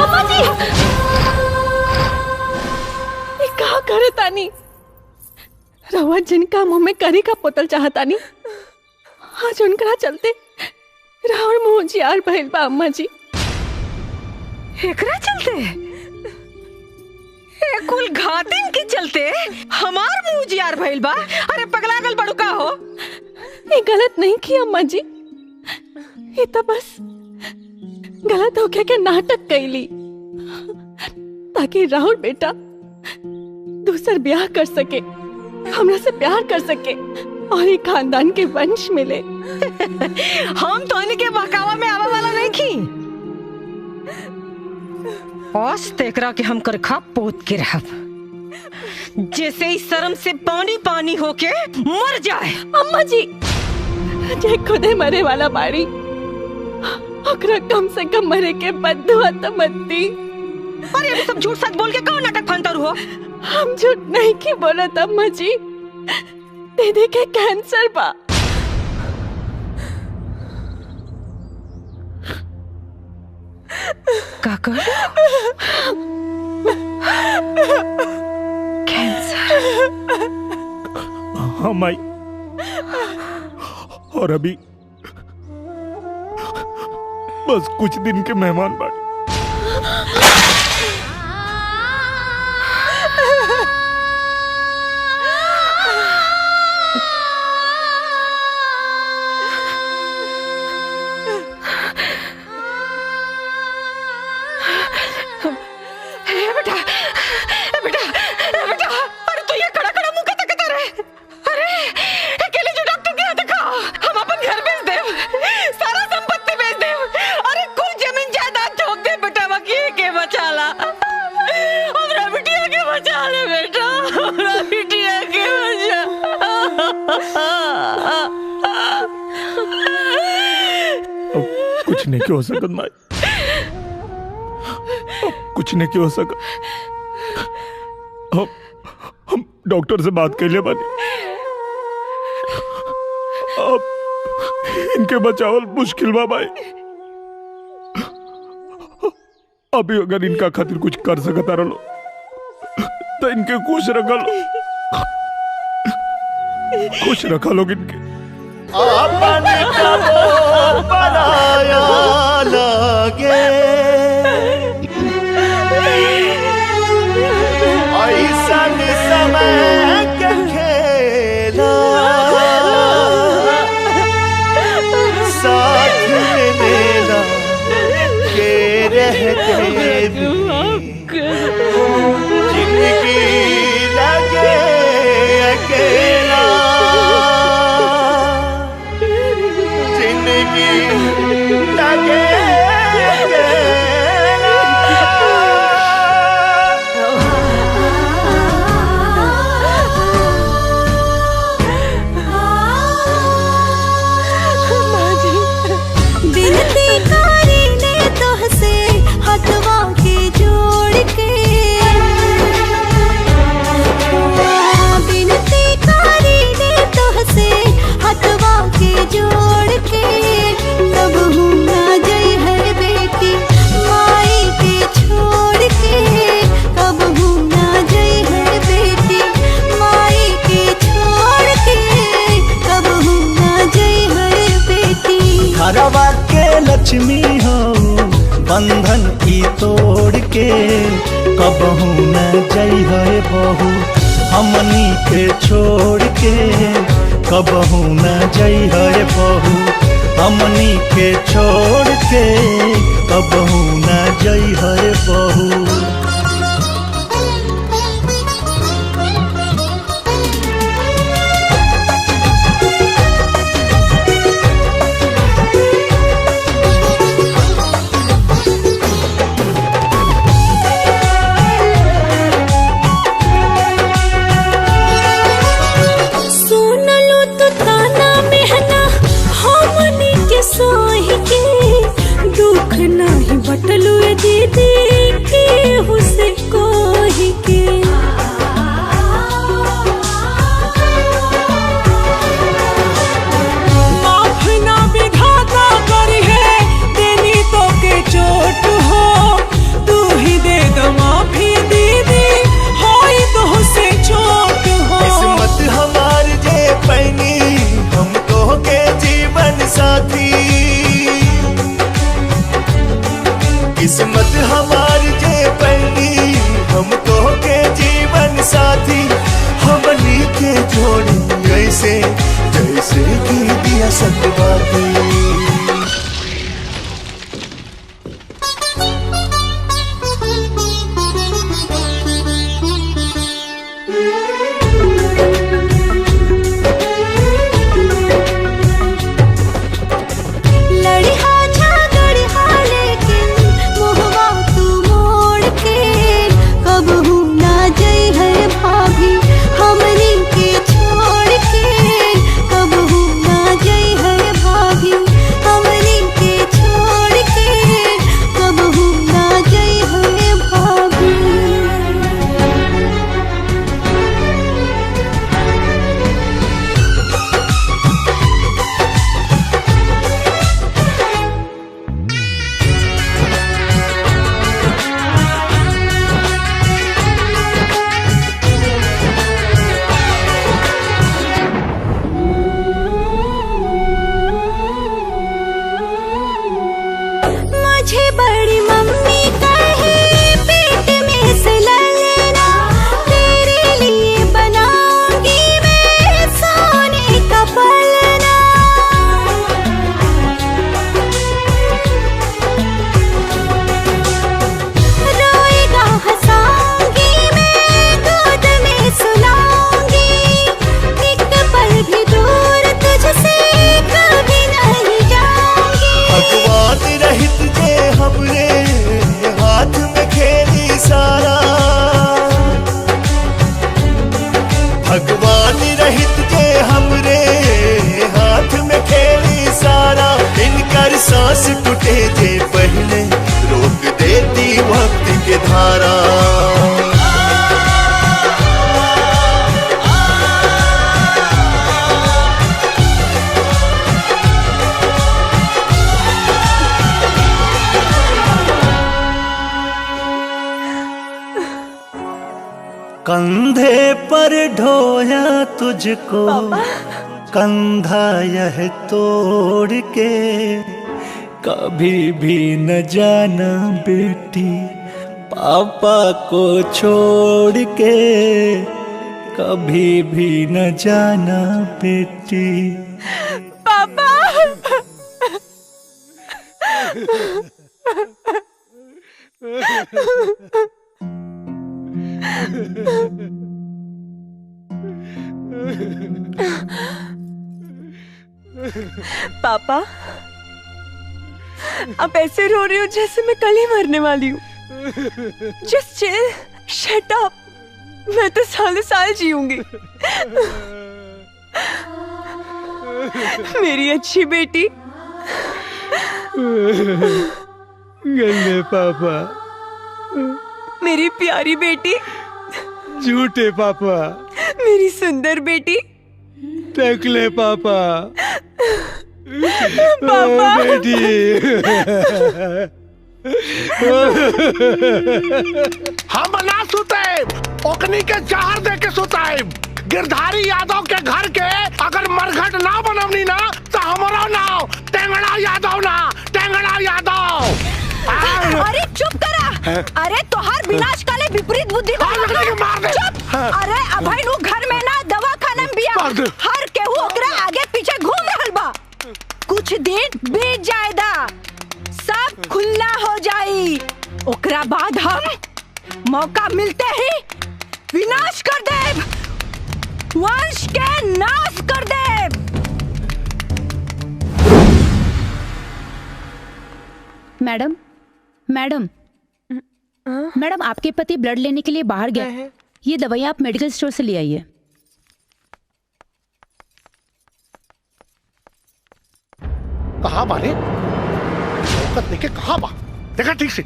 अम्मा जी ये कहा करे तानी रवा जिनका मुंह में करी का पोतल चाहतानी आज उनकरा चलते रावण मुंह जियार भइल बा। अम्मा जी एकरा चलते कुल घातिन के चलते हमार मुंह जियार भइल बा। अरे पगलागल बड़ू का हो। ये गलत नहीं किया अम्मा जी ये तो बस गलत हो गया के नाटक कैली ताकि राहुल बेटा दूसर ब्याह कर सके हमरा से प्यार कर सके और ये खानदान के वंश मिले। हम तो इनके बहकावा में आवा वाला नहीं की। औस तेकरा के हम करखा पोत के रहब जैसे ही शर्म से पानी पानी होके मर जाए। अम्मा जी जे खुदे मरे वाला बाड़ी ओकरा कम से कम मरे के बदुआ तो मत दी। अरे अभी सब झूठ सच बोल के कौन नाटक फंतर हो। हम झूठ नहीं की बोलत अम्मा जी दीदी के कैंसर बा। काका कैंसर। हाँ माई और अभी बस कुछ दिन के मेहमान बाकी। कुछ नहीं क्यों हो सकत माई कुछ नहीं क्यों हो सकत। हम डॉक्टर से बात कर ले बानी अब इनके बचावल मुश्किल बा भाई। अभी अगर इनका खातिर कुछ कर सकता रहो तो इनके खुश रखा लो खुश रखा लोग इनके। अपन कबो बनाया लगे ऐसन समय के खेला साथ में मेला के रहते जिंदगी लगे अकेला लगे बिनती कारी ने तोहसे हथवा के जोड़ के बिनती कारी ने तोहसे हथवा के जोड़ के कब ना जई है बेटी माई के छोड़ के कब ना जई है बेटी माई के छोड़ के कब ना जई है बेटी। घरवा के लक्ष्मी हो बंधन की तोड़ के कबहू न जई है बहू हमनी के छोड़ के कबहू न जई है बहू हमनी के छोड़ के कबहू न जई है बहू। भाभी। भगवान रहित के हमरे हाथ में खेली सारा, इनकर सांस टूटे जे पहले रोक देती वक्त के धारा। कंधे पर ढोया तुझको कंधा यह तोड़ के, कभी भी न जाना बेटी पापा को छोड़ के, कभी भी न जाना बेटी। पापा पापा आप ऐसे रो रहे हो जैसे मैं कल ही मरने वाली हूँ। जस्ट चिल, शट अप, मैं तो सालों साल जीऊंगी। मेरी अच्छी बेटी। गंदे पापा, मेरी प्यारी बेटी। झूठे पापा, मेरी सुंदर बेटी। टकले पापा, पापा बेटी। हम ना सुते, ओकनी के जहर दे के सुताए। गिरधारी यादव के घर के अगर मरघट ना बनवनी ना तो हमारा नाम टेंगड़ा यादव ना, टेंगड़ा यादव। अरे चुप करा। अरे तोहार विनाश काले विपरीत बुद्धि को चुप। अरे अभय नु घर में ना दवा खाने में बिया, हर केहू ओकरा आगे पीछे घूम रहल बा। कुछ दिन बीत जाएदा, सब खुला हो जाई, ओकरा बाद हम मौका मिलते ही विनाश कर देब, वंश के नाश कर देब। मैडम मैडम मैडम, आपके पति ब्लड लेने के लिए बाहर गया है। ये दवाई आप मेडिकल स्टोर से ले आइए। कहाँ बारे औकत लेके कहाँ बा? देखा ठीक से,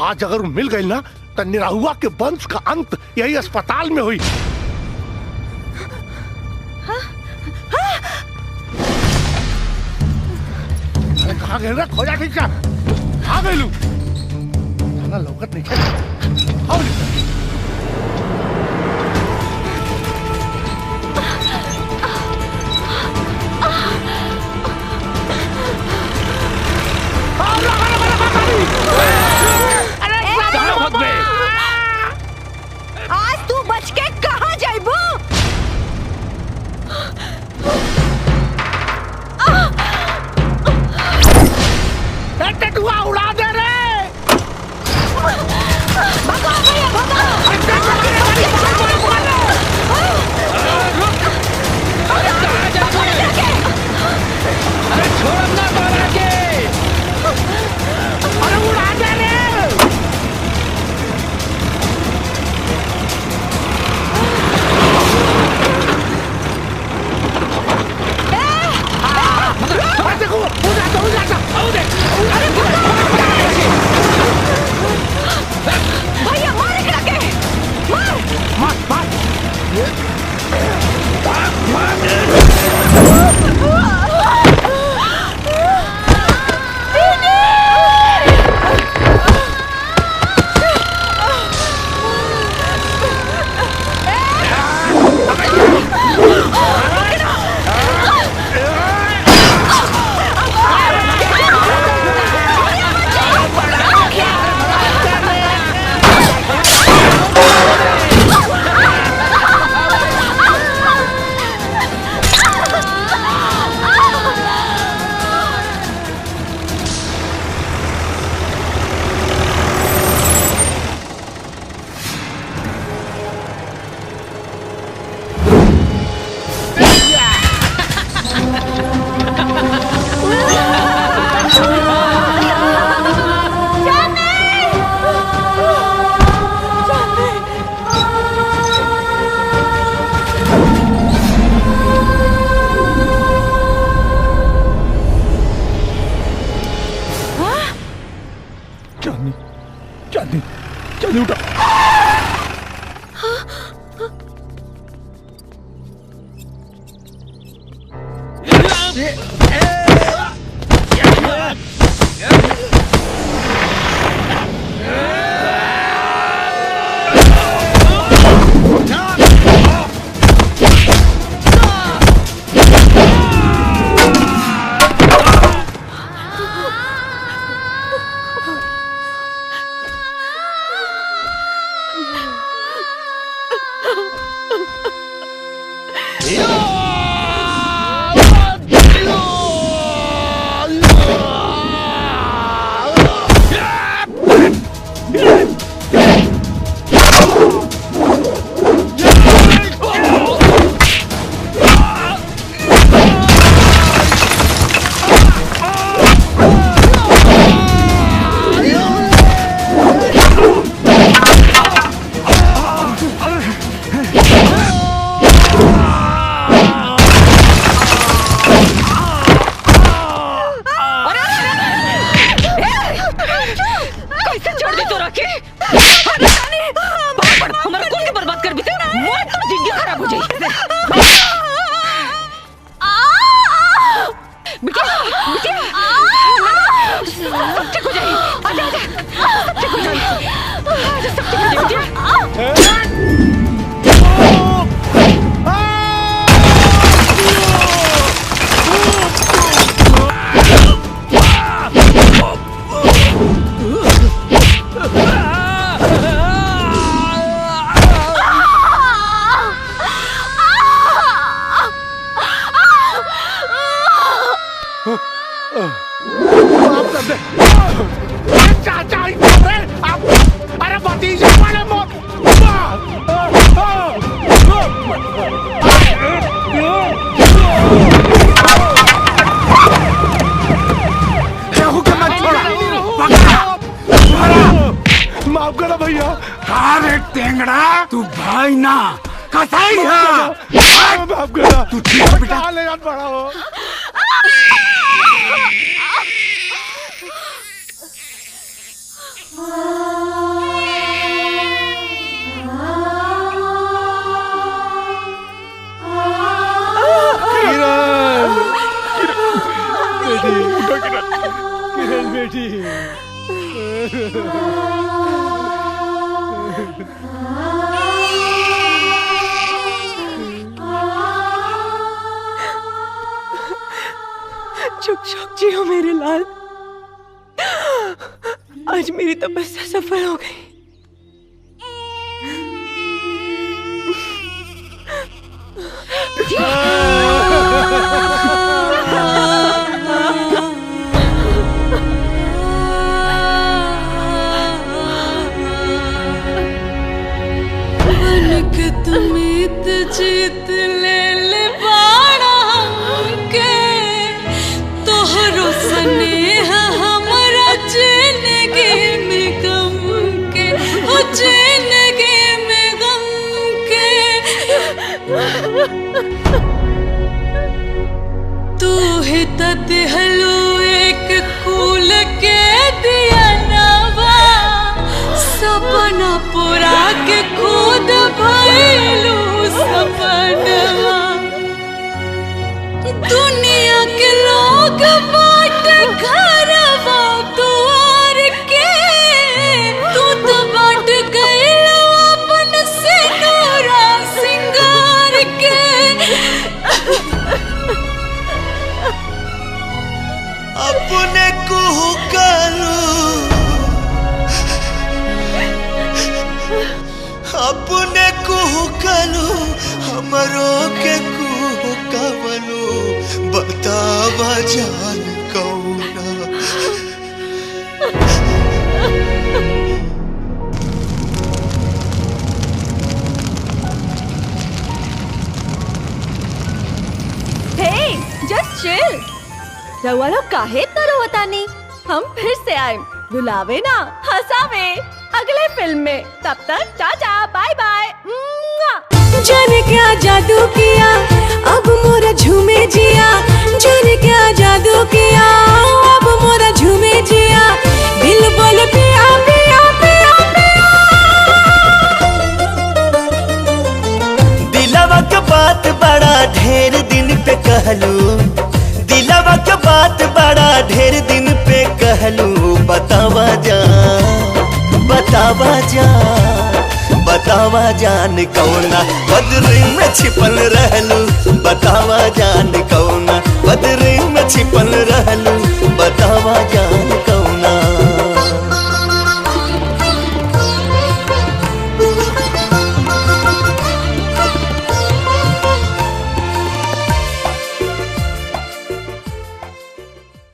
आज अगर वो मिल गई ना तो निराहुआ के वंश का अंत यही अस्पताल में हुई। अरे कहाँ गए रे? खोजा ठीक से, कहाँ गए लू? लौकत नहीं है। आओ आज तू बच के कहाँ जाइबू? माफ करो भैया। कहा रे टेंगड़ा, तू भाई ना कसाई है। माफ करो। तू ठीक है बेटा? ले जान पड़ा हो। किरण बेटी। चुप चुप जियो मेरे लाल। आज मेरी तपस्या सफल हो गई। तुमीत जीत ले ले बाड़ा हमके, तोहरो स्नेह हमरा जिंदगी में गम के, हो जिंदगी में गम के। तू ही तहलू एक फूल के दिया नवा, सपना पूरा के खुद भइलू सपनवा। दुनिया के लोग बाट घरवा दुआर के, तू तो बाट गइल अपन सिंदूरा सिंगार के। अपने कुहू करू, अपने कुहू करू, हमरो के कुहू कवनु, बतावा जान कौना। हे जस्ट चिल। रउआ लोग काहे इतना रोवतानी? हम फिर से आए, बुलावे ना हंसावे अगले फिल्म में। तब तक टाटा बाय बाय। जाने क्या जादू किया अब मोरा झूमे जिया, जाने क्या जादू किया अब मोरा झूमे जिया। दिल बोल पिया पिया पिया पिया। दिलवा के बात बड़ा ढेर दिन पे कहलू, दिलवा के बात बड़ा ढेर दिन पे कहलू बतावा जान बतावा जान बतावा जान कौना बदरी में छिपल रहलू बतावा जान कौना बदरी में छिपल